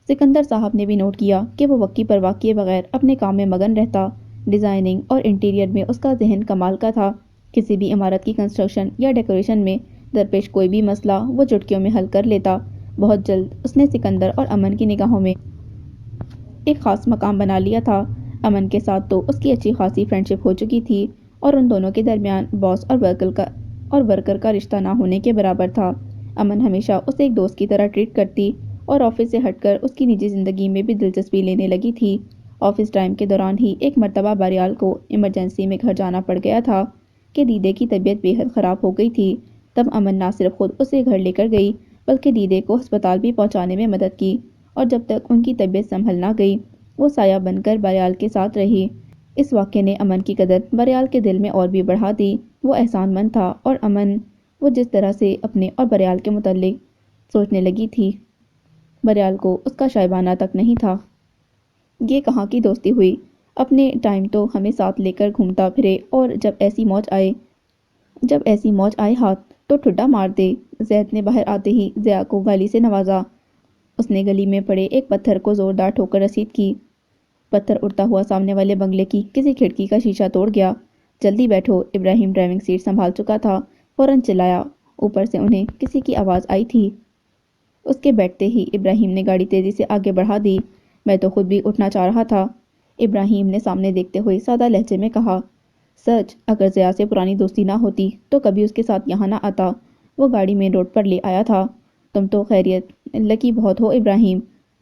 سکندر صاحب نے بھی نوٹ کیا کہ وہ وقت کی پرواہ کیے بغیر اپنے کام میں مگن رہتا۔ ڈیزائننگ اور انٹیریئر میں اس کا ذہن کمال کا تھا۔ کسی بھی عمارت کی کنسٹرکشن یا ڈیکوریشن میں درپیش کوئی بھی مسئلہ وہ چٹکیوں میں حل کر لیتا۔ بہت جلد اس نے سکندر اور امن کی نگاہوں میں ایک خاص مقام بنا لیا تھا۔ امن کے ساتھ تو اس کی اچھی خاصی فرینڈشپ ہو چکی تھی اور ان دونوں کے درمیان باس اور ورکر کا رشتہ نہ ہونے کے برابر تھا۔ امن ہمیشہ اسے ایک دوست کی طرح ٹریٹ کرتی اور آفس سے ہٹ کر اس کی نجی زندگی میں بھی دلچسپی لینے لگی تھی۔ آفس ٹائم کے دوران ہی ایک مرتبہ باریال کو ایمرجنسی میں گھر جانا پڑ گیا تھا کہ دیدے کی طبیعت بے حد خراب ہو گئی تھی۔ تب امن نہ صرف خود اسے گھر لے کر گئی بلکہ دیدے کو ہسپتال بھی پہنچانے میں مدد کی، اور جب تک ان کی طبیعت سنبھل نہ گئی وہ سایہ بن کر باریال کے ساتھ رہی۔ اس واقعے نے امن کی قدر باریال کے دل میں اور بھی بڑھا دی۔ وہ احسان مند تھا اور امن وہ جس طرح سے اپنے اور باریال کے متعلق سوچنے لگی تھی، باریال کو اس کا شائبانہ تک نہیں تھا۔ یہ کہاں کی دوستی ہوئی؟ اپنے ٹائم تو ہمیں ساتھ لے کر گھومتا پھرے اور جب ایسی موج آئے ہاتھ تو ٹھڈا مار دے۔ زید نے باہر آتے ہی ضیا کو گالی سے نوازا۔ اس نے گلی میں پڑے ایک پتھر کو زوردار ٹھوکر رسید کی۔ پتھر اڑتا ہوا سامنے والے بنگلے کی کسی کھڑکی کا شیشہ توڑ گیا۔ جلدی بیٹھو۔ ابراہیم ڈرائیونگ سیٹ سنبھال چکا تھا، فوراً چلایا۔ اوپر سے انہیں کسی کی آواز آئی تھی۔ اس کے بیٹھتے ہی ابراہیم نے گاڑی تیزی سے آگے بڑھا دی۔ میں تو خود بھی اٹھنا چاہ رہا تھا، ابراہیم نے سامنے دیکھتے ہوئے سادہ لہجے میں کہا۔ سچ، اگر ضیا سے پرانی دوستی نہ ہوتی تو کبھی اس کے ساتھ یہاں نہ آتا۔ وہ گاڑی مین روڈ پر لے آیا تھا۔ تم تو خیریت لکی بہت ہو ابراہیم،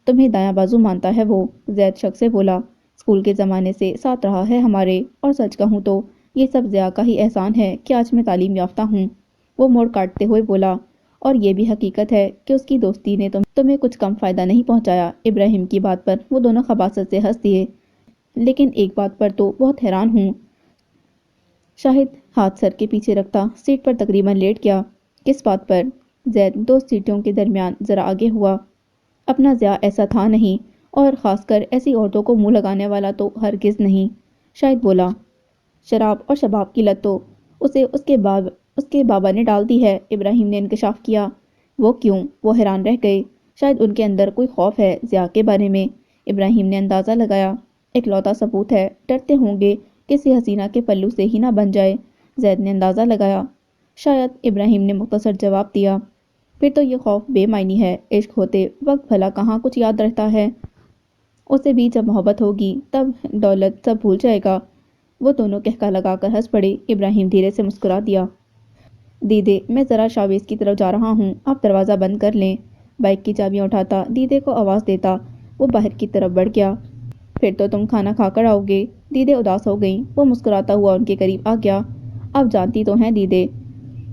تمہیں دایاں بازو مانتا ہے وہ، زید شک سے بولا۔ اسکول کے زمانے سے ساتھ رہا ہے ہمارے، اور سچ کہوں تو یہ سب ضیا کا ہی احسان ہے کہ آج میں تعلیم یافتہ ہوں، وہ موڑ کاٹتے ہوئے بولا۔ اور یہ بھی حقیقت ہے کہ اس کی دوستی نے تمہیں کچھ کم فائدہ نہیں پہنچایا۔ ابراہیم کی بات پر وہ دونوں خباثت سے ہنس دیے۔ لیکن ایک بات پر تو بہت حیران ہوں۔ شاہد ہاتھ سر کے پیچھے رکھتا سیٹ پر تقریباً لیٹ گیا۔ کس بات پر؟ زید دو سیٹوں کے درمیان ذرا آگے ہوا۔ اپنا ضیا ایسا تھا نہیں، اور خاص کر ایسی عورتوں کو منہ لگانے والا تو ہرگز نہیں، شاہد بولا۔ شراب اور شباب کی لت تو اسے اس کے بابا نے ڈال دی ہے، ابراہیم نے انکشاف کیا۔ وہ کیوں؟ وہ حیران رہ گئے۔ شاید ان کے اندر کوئی خوف ہے ضیا کے بارے میں، ابراہیم نے اندازہ لگایا۔ اکلوتا ثبوت ہے، ڈرتے ہوں گے کسی حسینہ کے پلو سے ہی نہ بن جائے، زید نے اندازہ لگایا۔ شاید، ابراہیم نے مختصر جواب دیا۔ پھر تو یہ خوف بے معنی ہے، عشق ہوتے وقت بھلا کہاں کچھ یاد رہتا ہے اسے بھی، جب محبت ہوگی تب دولت سب بھول جائے گا۔ وہ دونوں کہکا لگا کر ہنس پڑے۔ ابراہیم دھیرے سے مسکرا دیا۔ دیدے، میں ذرا شاویز کی طرف جا رہا ہوں، آپ دروازہ بند کر لیں۔ بائک کی چابیاں اٹھاتا دیدے کو آواز دیتا وہ باہر کی طرف بڑھ گیا۔ پھر تو تم کھانا کھا کر آؤ گے؟ دیدے اداس ہو گئیں۔ وہ مسکراتا ہوا ان کے قریب آ گیا۔ آپ جانتی تو ہیں دیدے،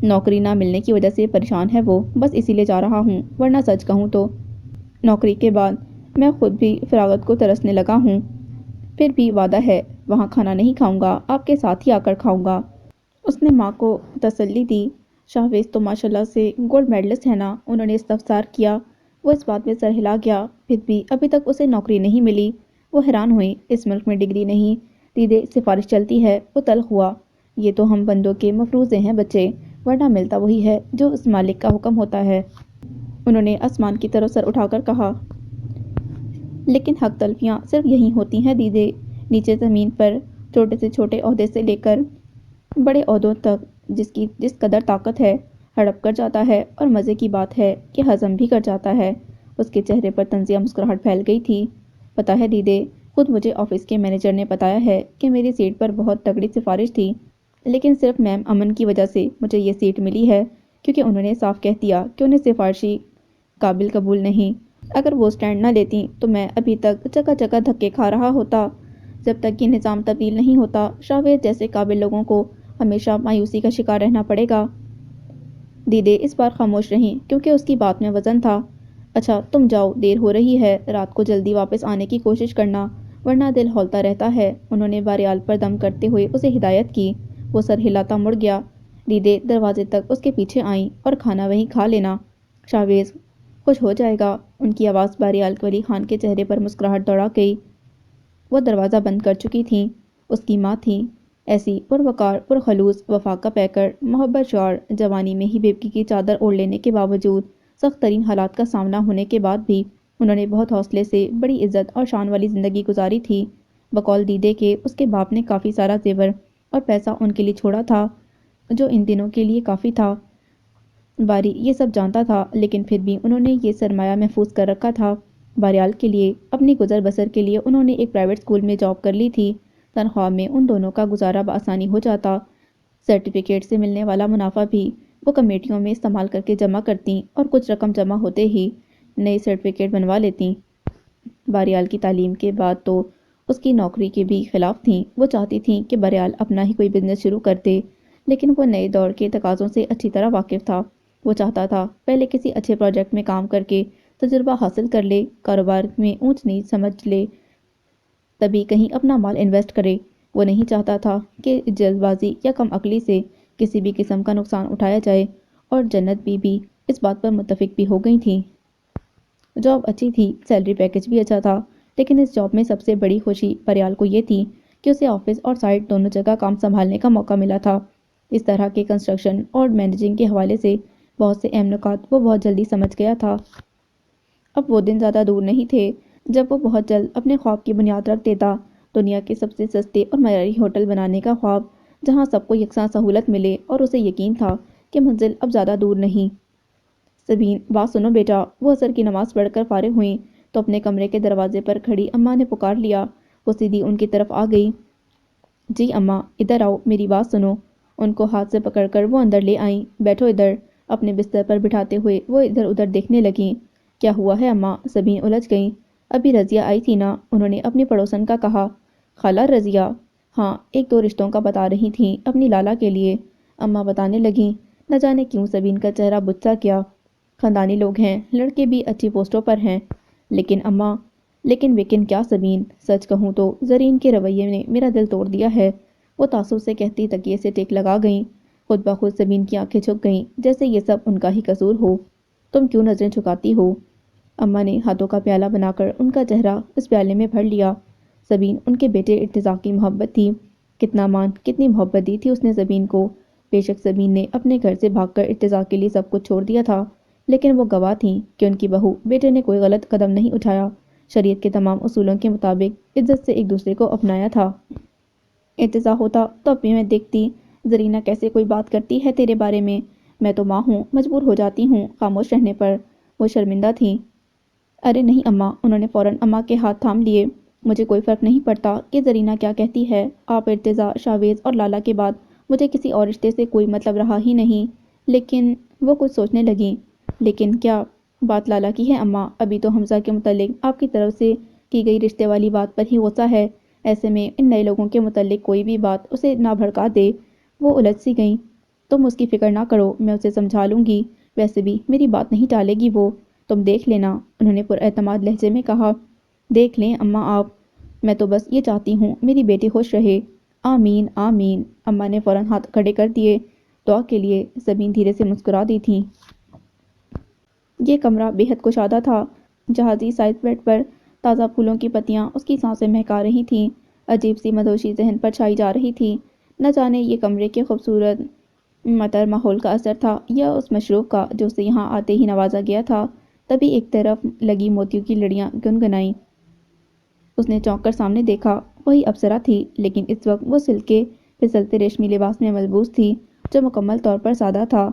نوکری نہ ملنے کی وجہ سے پریشان ہے وہ، بس اسی لیے جا رہا ہوں، ورنہ سچ کہوں تو نوکری کے بعد میں خود بھی فراغت کو ترسنے لگا ہوں۔ پھر بھی وعدہ ہے، وہاں کھانا نہیں کھاؤں گا، آپ کے ساتھ ہی آ کر کھاؤں گا۔ اس نے ماں کو تسلی دی۔ شاہویز تو ماشاءاللہ سے گولڈ میڈلسٹ ہے نا، انہوں نے استفسار کیا۔ وہ اس بات میں سر ہلا گیا، پھر بھی ابھی تک اسے نوکری نہیں ملی۔ وہ حیران ہوئی، اس ملک میں ڈگری نہیں، دیدے سفارش چلتی ہے۔ وہ تلخ ہوا۔ یہ تو ہم بندوں کے مفروضے ہیں بچے، ورنہ ملتا وہی ہے جو اس مالک کا حکم ہوتا ہے۔ انہوں نے آسمان کی طرف سر اٹھا کر کہا۔ لیکن حق تلفیاں صرف یہیں ہوتی ہیں دیدے، نیچے زمین پر چھوٹے سے چھوٹے عہدے سے لے کر بڑے عہدوں تک جس قدر طاقت ہے ہڑپ کر جاتا ہے، اور مزے کی بات ہے کہ ہضم بھی کر جاتا ہے۔ اس کے چہرے پر طنزیہ مسکراہٹ پھیل گئی تھی۔ پتہ ہے دیدے، خود مجھے آفس کے مینیجر نے بتایا ہے کہ میری سیٹ پر بہت تگڑی سفارش تھی، لیکن صرف میم امن کی وجہ سے مجھے یہ سیٹ ملی ہے، کیونکہ انہوں نے صاف کہہ دیا کہ انہیں سفارشی قابل قبول نہیں۔ اگر وہ سٹینڈ نہ لیتی تو میں ابھی تک جگہ جگہ دھکے کھا رہا ہوتا۔ جب تک یہ نظام تبدیل نہیں ہوتا، شاویز جیسے قابل لوگوں کو ہمیشہ مایوسی کا شکار رہنا پڑے گا۔ دیدے اس بار خاموش رہیں کیونکہ اس کی بات میں وزن تھا۔ اچھا تم جاؤ، دیر ہو رہی ہے، رات کو جلدی واپس آنے کی کوشش کرنا، ورنہ دل ہولتا رہتا ہے، انہوں نے باریال پر دم کرتے ہوئے اسے ہدایت کی۔ وہ سر ہلاتا مڑ گیا۔ دیدے دروازے تک اس کے پیچھے آئیں، اور کھانا وہیں کھا لینا، شاویز خوش ہو جائے گا۔ ان کی آواز باریال ولی خان کے چہرے پر مسکراہٹ دوڑا گئی۔ وہ دروازہ بند کر چکی تھیں، اس کی ماں تھیں، ایسی پروقار پرخلوص وفا کا پیکر، محبت شعار، جوانی میں ہی بیوگی کی چادر اوڑھ لینے کے باوجود، سخت ترین حالات کا سامنا ہونے کے بعد بھی انہوں نے بہت حوصلے سے بڑی عزت اور شان والی زندگی گزاری تھی، بقول دیدے کہ اس کے باپ نے کافی سارا زیور اور پیسہ ان کے لیے چھوڑا تھا جو ان دنوں کے لیے کافی تھا۔ باری یہ سب جانتا تھا، لیکن پھر بھی انہوں نے یہ سرمایہ محفوظ کر رکھا تھا باریال کے لیے۔ اپنی گزر بسر کے لیے انہوں نے ایک پرائیویٹ اسکول میں جاب کر لی تھی۔ تنخواہ میں ان دونوں کا گزارا بآسانی ہو جاتا۔ سرٹیفکیٹ سے ملنے والا منافع بھی وہ کمیٹیوں میں استعمال کر کے جمع کرتیں اور کچھ رقم جمع ہوتے ہی نئے سرٹیفکیٹ بنوا لیتیں۔ باریال کی تعلیم کے بعد تو اس کی نوکری کے بھی خلاف تھیں۔ وہ چاہتی تھیں کہ باریال اپنا ہی کوئی بزنس شروع کر دے، لیکن وہ نئے دور کے تقاضوں سے اچھی طرح واقف تھا۔ وہ چاہتا تھا پہلے کسی اچھے پروجیکٹ میں کام کر کے تجربہ حاصل کر لے، کاروبار میں اونچ نیچ سمجھ لے، تبھی کہیں اپنا مال انویسٹ کرے۔ وہ نہیں چاہتا تھا کہ جلد بازی یا کم عقلی سے کسی بھی قسم کا نقصان اٹھایا جائے، اور جنت بھی اس بات پر متفق بھی ہو گئی تھیں۔ جاب اچھی تھی، سیلری پیکج بھی اچھا تھا، لیکن اس جاب میں سب سے بڑی خوشی باریال کو یہ تھی کہ اسے آفس اور سائٹ دونوں جگہ کام سنبھالنے کا موقع ملا تھا۔ اس طرح کے کنسٹرکشن اور مینیجنگ کے حوالے سے بہت سے اہم نکات وہ بہت جلدی سمجھ گیا تھا۔ اب وہ دن زیادہ دور نہیں تھے جب وہ بہت جلد اپنے خواب کی بنیاد رکھ دیتا، دنیا کے سب سے سستے اور معیاری ہوٹل بنانے کا خواب، جہاں سب کو یکساں سہولت ملے، اور اسے یقین تھا کہ منزل اب زیادہ دور نہیں۔ سبین، بات سنو بیٹا۔ وہ عصر کی نماز پڑھ کر فارغ ہوئیں تو اپنے کمرے کے دروازے پر کھڑی اماں نے پکار لیا۔ وہ سیدھی ان کی طرف آ گئی۔ جی اماں، ادھر آؤ، میری بات سنو۔ ان کو ہاتھ سے پکڑ کر وہ اندر لے آئیں۔ بیٹھو ادھر۔ اپنے بستر پر بٹھاتے ہوئے وہ ادھر ادھر دیکھنے لگیں۔ کیا ہوا ہے اماں؟ سبین الجھ گئیں۔ ابھی رضیہ آئی تھی نا، انہوں نے اپنی پڑوسن کا کہا۔ خالہ رضیہ؟ ہاں، ایک دو رشتوں کا بتا رہی تھیں اپنی لالا کے لیے، اماں بتانے لگیں۔ نہ جانے کیوں سبین کا چہرہ بجھ سا گیا۔ خاندانی لوگ ہیں، لڑکے بھی اچھی پوسٹوں پر ہیں، لیکن اماں، لیکن کیا سبین؟ سچ کہوں تو زرین کے رویے نے میرا دل توڑ دیا ہے، وہ تعصب سے کہتی تکیے سے ٹیک لگا گئیں۔ خود بخود سبین کی آنکھیں جھک گئیں، جیسے یہ سب ان کا ہی قصور ہو۔ تم کیوں نظریں جھکاتی ہو؟ اماں نے ہاتھوں کا پیالہ بنا کر ان کا چہرہ اس پیالے میں بھر لیا۔ سبین ان کے بیٹے ارتضیٰ کی محبت تھی۔ کتنا مان، کتنی محبت دی تھی اس نے سبین کو۔ بے شک سبین نے اپنے گھر سے بھاگ کر ارتضیٰ کے لیے سب کچھ چھوڑ دیا تھا، لیکن وہ گواہ تھیں کہ ان کی بہو بیٹے نے کوئی غلط قدم نہیں اٹھایا، شریعت کے تمام اصولوں کے مطابق عزت سے ایک دوسرے کو اپنایا تھا۔ ارتضیٰ ہوتا تو اب بھی میں دیکھتی زرینہ کیسے کوئی بات کرتی ہے تیرے بارے میں۔ میں تو ماں ہوں، مجبور ہو جاتی ہوں خاموش رہنے پر۔ وہ شرمندہ تھیں۔ ارے نہیں اماں، انہوں نے فوراً اماں کے ہاتھ تھام لیے۔ مجھے کوئی فرق نہیں پڑتا کہ زرینہ کیا کہتی ہے۔ آپ ارتضیٰ، شاویز اور لالا کے بعد مجھے کسی اور رشتے سے کوئی مطلب رہا ہی نہیں۔ لیکن وہ کچھ سوچنے لگیں۔ لیکن کیا؟ بات لالا کی ہے اماں، ابھی تو حمزہ کے متعلق آپ کی طرف سے کی گئی رشتے والی بات پر ہی غصہ ہے، ایسے میں ان نئے لوگوں کے متعلق کوئی بھی بات اسے نہ بھڑکا دے۔ وہ الجھ سی گئیں۔ تم اس کی فکر نہ کرو، میں اسے سمجھا لوں گی، ویسے بھی میری بات نہیں ٹالے گی وہ، تم دیکھ لینا، انہوں نے پر اعتماد لہجے میں کہا۔ دیکھ لیں اماں آپ، میں تو بس یہ چاہتی ہوں میری بیٹی خوش رہے۔ آمین آمین، اماں نے فوراً ہاتھ کھڑے کر دیے۔ دعا کے لیے سبین دھیرے سے مسکرا دی تھیں۔ یہ کمرہ بے حد کشادہ تھا۔ جہازی سائز بیڈ پر تازہ پھولوں کی پتیاں اس کی سانسیں مہکا رہی تھیں۔ عجیب سی مدہوشی ذہن پر چھائی جا رہی تھی۔ نہ جانے یہ کمرے کے خوبصورت معطر ماحول کا اثر تھا یا اس مشروب کا جو اسے یہاں آتے ہی نوازا گیا تھا۔ تبھی ایک طرف لگی موتیوں کی لڑیاں گنگنائیں۔ اس نے چونک کر سامنے دیکھا۔ وہی اپسرا تھی، لیکن اس وقت وہ سلکے پھسلتے ریشمی لباس میں ملبوس تھی جو مکمل طور پر سادہ تھا۔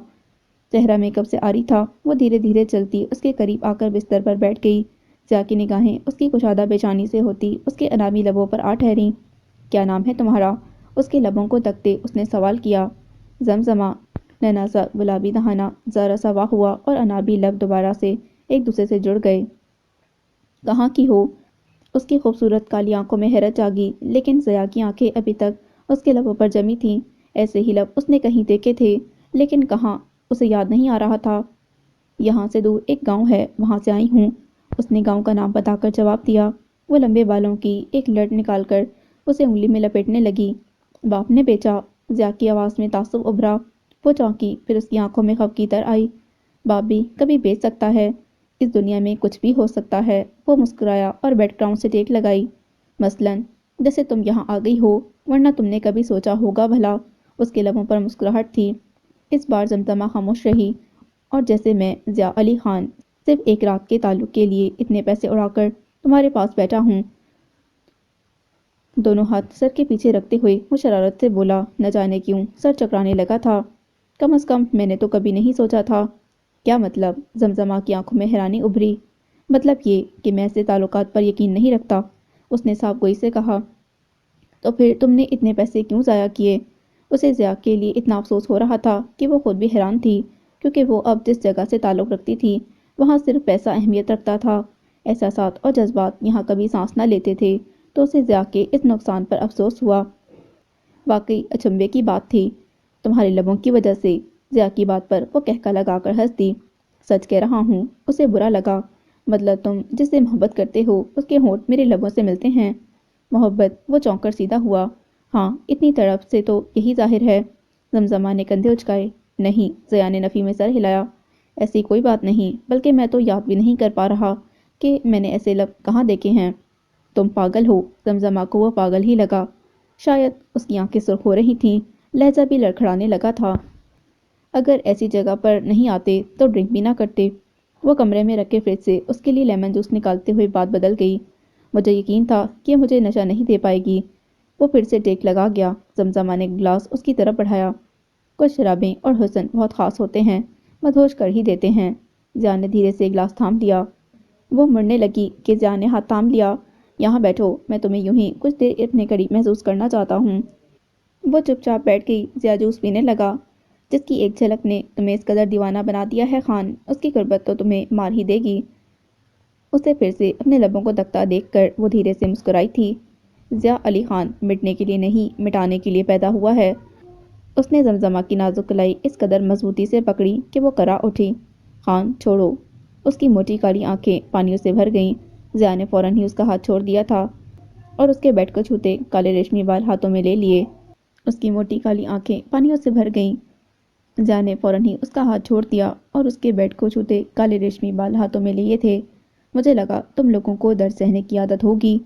چہرہ میک اپ سے عاری تھا۔ وہ دھیرے دھیرے چلتی اس کے قریب آ کر بستر پر بیٹھ گئی۔ ضیاء کی نگاہیں اس کی کشادہ پیشانی سے ہوتی اس کے انامی لبوں پر آ ٹھہریں۔ کیا نام ہے تمہارا؟ اس کے لبوں کو تکتے اس نے سوال کیا۔ زمزمہ۔ ننا سا گلابی دہانہ ذرا سا واہ ہوا اور انابی لب دوبارہ سے ایک دوسرے سے جڑ گئے۔ کہاں کی ہو؟ اس کی خوبصورت کالی آنکھوں میں حیرت جاگی، لیکن ضیاء کی آنکھیں ابھی تک اس کے لبوں پر جمی تھیں۔ ایسے ہی لب اس نے کہیں دیکھے تھے، لیکن کہاں، اسے یاد نہیں آ رہا تھا۔ یہاں سے دور ایک گاؤں ہے، وہاں سے آئی ہوں، اس نے گاؤں کا نام بتا کر جواب دیا۔ وہ لمبے بالوں کی ایک لٹ نکال کر اسے انگلی میں لپیٹنے لگی۔ باپ نے بیچا؟ ضیاء کی آواز میں تعصب ابھرا۔ وہ چونکی، پھر اس کی آنکھوں میں خفگی تر آئی۔ باپ بھی کبھی بیچ سکتا ہے، اس دنیا میں کچھ بھی ہو سکتا ہے۔ وہ مسکرایا اور بیک گراؤنڈ سے ٹیک لگائی۔ مثلاً جیسے تم یہاں آ گئی ہو، ورنہ تم نے کبھی سوچا ہوگا بھلا؟ اس کے لبوں پر مسکراہٹ تھی۔ اس بار زمزمہ خاموش رہی، اور جیسے میں ضیاء علی خان صرف ایک رات کے تعلق کے لیے اتنے پیسے اڑا کر تمہارے پاس بیٹھا ہوں۔ دونوں ہاتھ سر کے پیچھے رکھتے ہوئے وہ شرارت سے بولا، نہ جانے کیوں سر چکرانے لگا تھا۔ کم از کم میں نے تو کبھی نہیں سوچا تھا۔ کیا مطلب؟ زمزمہ کی آنکھوں میں حیرانی ابھری۔ مطلب یہ کہ میں ایسے تعلقات پر یقین نہیں رکھتا، اس نے صاف گوئی سے کہا۔ تو پھر تم نے اتنے پیسے کیوں ضائع کیے؟ اسے ضیاء کے لیے اتنا افسوس ہو رہا تھا کہ وہ خود بھی حیران تھی، کیونکہ وہ اب جس جگہ سے تعلق رکھتی تھی وہاں صرف پیسہ اہمیت رکھتا تھا۔ احساسات اور جذبات یہاں کبھی سانس نہ لیتے تھے، تو اسے ضیاء کے اس نقصان پر افسوس ہوا۔ واقعی اچنبھے کی بات تھی، تمہارے لبوں کی وجہ سے۔ ضیاء کی بات پر وہ کہکا لگا کر ہنس دی۔ سچ کہہ رہا ہوں، اسے برا لگا۔ مطلب تم جس سے محبت کرتے ہو اس کے ہونٹ میرے لبوں سے ملتے ہیں؟ محبت؟ وہ چونک کر سیدھا ہوا۔ ہاں، اتنی تڑپ سے تو یہی ظاہر ہے۔ زمزمہ نے کندھے اچکائے۔ نہیں، ضیاء نے نفی میں سر ہلایا۔ ایسی کوئی بات نہیں، بلکہ میں تو یاد بھی نہیں کر پا رہا کہ میں نے ایسے لب کہاں دیکھے ہیں۔ تم پاگل ہو۔ زمزمہ کو وہ پاگل ہی لگا۔ شاید اس کی آنکھیں سرخ ہو رہی تھیں، لہجہ بھی لڑکھڑانے لگا تھا۔ اگر ایسی جگہ پر نہیں آتے تو ڈرنک بھی نہ کرتے۔ وہ کمرے میں رکھے فریج سے اس کے لیے لیمن جوس نکالتے ہوئے بات بدل گئی۔ مجھے یقین تھا کہ مجھے نشہ نہیں دے پائے گی۔ وہ پھر سے ٹیک لگا گیا۔ زمزمہ نے گلاس اس کی طرف بڑھایا۔ کچھ شرابیں اور حسن بہت خاص ہوتے ہیں، مدہوش کر ہی دیتے ہیں۔ ضیاء نے دھیرے سے گلاس تھام لیا۔ وہ مڑنے لگی کہ ضیاء نے ہاتھ تھام لیا۔ یہاں بیٹھو، میں تمہیں یوں ہی کچھ دیر اپنے قریب محسوس کرنا چاہتا ہوں۔ وہ چپ چاپ بیٹھ گئی۔ ضیاء جوس پینے لگا۔ جس کی ایک جھلک نے تمہیں اس قدر دیوانہ بنا دیا ہے خان، اس کی غربت تو تمہیں مار ہی دے گی۔ اسے پھر سے اپنے لبوں کو دکتا دیکھ کر وہ دھیرے سے مسکرائی تھی۔ ضیاء علی خان مٹنے کے لیے نہیں، مٹانے کے لیے پیدا ہوا ہے۔ اس نے زمزمہ کی نازک کلائی اس قدر مضبوطی سے پکڑی کہ وہ کرا اٹھی۔ خان، چھوڑو۔ اس کی موٹی کالی آنکھیں پانیوں سے بھر گئیں۔ ضیاء نے فوراً ہی اس کا ہاتھ چھوڑ دیا تھا اور اس کے بیٹھ کو چھوتے کالے ریشمی بال ہاتھوں میں لے لیے۔ اس کی موٹی کالی آنکھیں پانیوں سے بھر گئیں۔ ضیاء نے فوراً ہی اس کا ہاتھ چھوڑ دیا اور اس کے بیٹھ کو چھوتے کالے ریشمی بال ہاتھوں میں لیے تھے۔ مجھے لگا تم لوگوں کو درد سہنے کی عادت ہوگی۔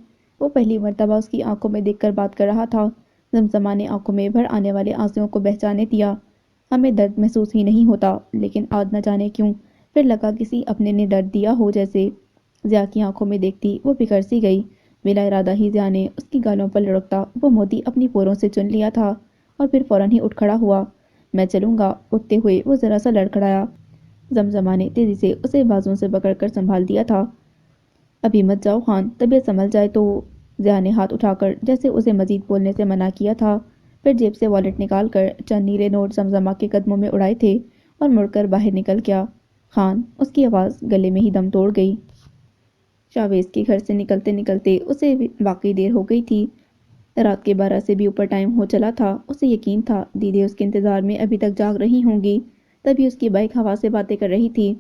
وہ پہلی مرتبہ اس کی آنکھوں میں دیکھ کر بات کر رہا تھا۔ زمزمہ نے آنکھوں میں بھر آنے والے آنسوؤں کو بہہ جانے دیا۔ ہمیں درد محسوس ہی نہیں ہوتا، لیکن آج نہ جانے کیوں پھر لگا کسی اپنے نے درد دیا ہو جیسے۔ ضیاء کی آنکھوں میں دیکھتی وہ بکھر سی گئی۔ بلا ارادہ ہی ضیاء نے اس کی گالوں پر لڑکتا وہ موتی اپنی پوروں سے چن لیا تھا اور پھر فوراً ہی اٹھ کھڑا ہوا۔ میں چلوں گا۔ اٹھتے ہوئے وہ ذرا سا لڑکھڑایا۔ زمزمہ نے تیزی سے اسے بازوؤں سے پکڑ کر سنبھال دیا تھا۔ ابھی مت جاؤ خان، طبیعت سنبھل جائے تو۔ ضیاء نے ہاتھ اٹھا کر جیسے اسے مزید بولنے سے منع کیا تھا، پھر جیب سے والیٹ نکال کر چند نیلے نوٹ زمزمہ کے قدموں میں اڑائے تھے اور مڑ کر باہر نکل گیا۔ خان، اس کی آواز گلے میں ہی دم توڑ گئی۔ شاویز کے گھر سے نکلتے نکلتے اسے واقعی دیر ہو گئی تھی۔ رات کے 12 سے بھی اوپر ٹائم ہو چلا تھا۔ اسے یقین تھا دیدی اس کے انتظار میں ابھی تک جاگ رہی ہوں گی، تبھی اس کی بائک ہوا سے باتیں کر رہی تھی۔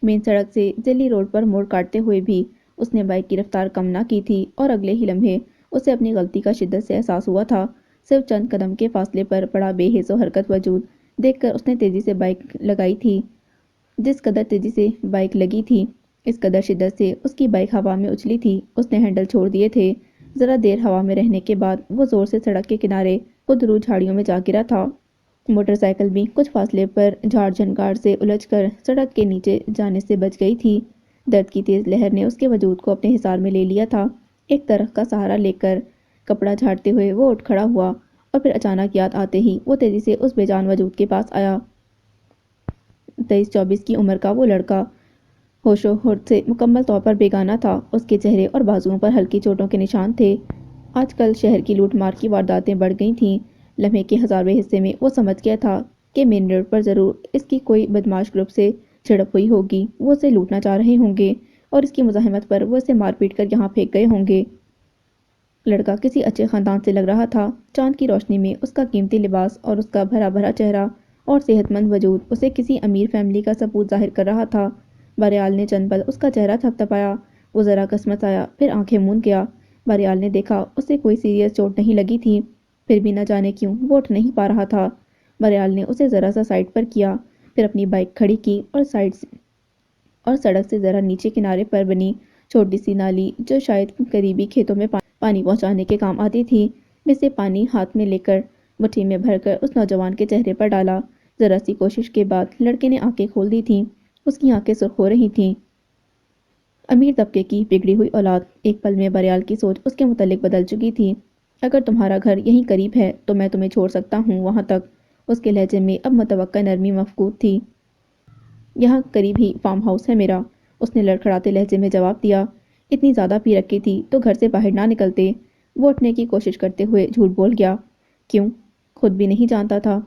مین سڑک سے جیلی روڈ پر موڑ کاٹتے ہوئے بھی اس نے بائک کی رفتار کم نہ کی تھی اور اگلے ہی لمحے اسے اپنی غلطی کا شدت سے احساس ہوا تھا۔ صرف چند قدم کے فاصلے پر پڑا بے حس و حرکت وجود دیکھ کر اس نے تیزی سے بائک لگائی تھی۔ جس قدر تیزی سے بائک لگی تھی، اس قدر شدت سے اس کی بائک ہوا میں اچھلی تھی۔ اس نے ہینڈل چھوڑ دیے تھے۔ ذرا دیر ہوا میں رہنے کے بعد وہ زور سے سڑک کے کنارے خود رو جھاڑیوں میں جا گرا تھا۔ موٹر سائیکل بھی کچھ فاصلے پر جھاڑ جھنکار سے الجھ کر سڑک کے نیچے جانے سے بچ گئی تھی۔ درد کی تیز لہر نے اس کے وجود کو اپنے حصار میں لے لیا تھا۔ ایک درخت کا سہارا لے کر کپڑا جھاڑتے ہوئے وہ اٹھ کھڑا ہوا اور پھر اچانک یاد آتے ہی وہ تیزی سے اس بے جان وجود کے پاس آیا۔ 23-24 کی عمر کا وہ لڑکا ہوش و خرد سے مکمل طور پر بیگانہ تھا۔ اس کے چہرے اور بازوؤں پر ہلکی چوٹوں کے نشان تھے۔ آج کل شہر کی لوٹ مار کی وارداتیں بڑھ گئی تھیں۔ لمحے کے 1000ویں حصے میں وہ سمجھ گیا تھا کہ مین روڈ پر ضرور اس کی کوئی بدماش گروپ سے جھڑپ ہوئی ہوگی۔ وہ اسے لوٹنا چاہ رہے ہوں گے اور اس کی مزاحمت پر وہ اسے مار پیٹ کر یہاں پھینک گئے ہوں گے۔ لڑکا کسی اچھے خاندان سے لگ رہا تھا۔ چاند کی روشنی میں اس کا قیمتی لباس اور اس کا بھرا بھرا چہرہ اور صحت مند وجود اسے کسی امیر فیملی کا ثبوت ظاہر کر رہا تھا۔ بہرحال نے چند پل اس کا چہرہ تھپتھپایا۔ وہ ذرا کسمسایا، پھر آنکھیں موند گیا۔ بہرحال نے دیکھا اسے کوئی سیریس چوٹ نہیں لگی تھی، پھر بھی نہ جانے کیوں وہ اٹھ نہیں پا رہا تھا۔ بہرحال نے اسے ذرا سا سائڈ پر کیا، پھر اپنی بائک کھڑی کی اور سڑک سے ذرا نیچے کنارے پر بنی چھوٹی سی نالی جو شاید قریبی کھیتوں میں پانی پہنچانے کے کام آتی تھی، میں سے پانی ہاتھ میں لے کر مٹھی میں بھر کر اس نوجوان کے چہرے پر ڈالا۔ ذرا سی کوشش کے بعد لڑکے نے آنکھیں کھول دی تھیں۔ اس کی آنکھیں سرخ ہو رہی تھیں۔ امیر طبقے کی بگڑی ہوئی اولاد۔ ایک پل میں بریال کی سوچ اس کے متعلق بدل چکی تھی۔ اگر تمہارا گھر یہیں قریب ہے تو میں تمہیں چھوڑ سکتا ہوں وہاں تک۔ اس کے لہجے میں اب متوقع نرمی مفقود تھی۔ یہاں قریب ہی فارم ہاؤس ہے میرا، اس نے لڑکھڑاتے لہجے میں جواب دیا۔ اتنی زیادہ پی رکھی تھی تو گھر سے باہر نہ نکلتے۔ وہ اٹھنے کی کوشش کرتے ہوئے جھوٹ بول گیا۔ کیوں؟ خود بھی نہیں جانتا تھا۔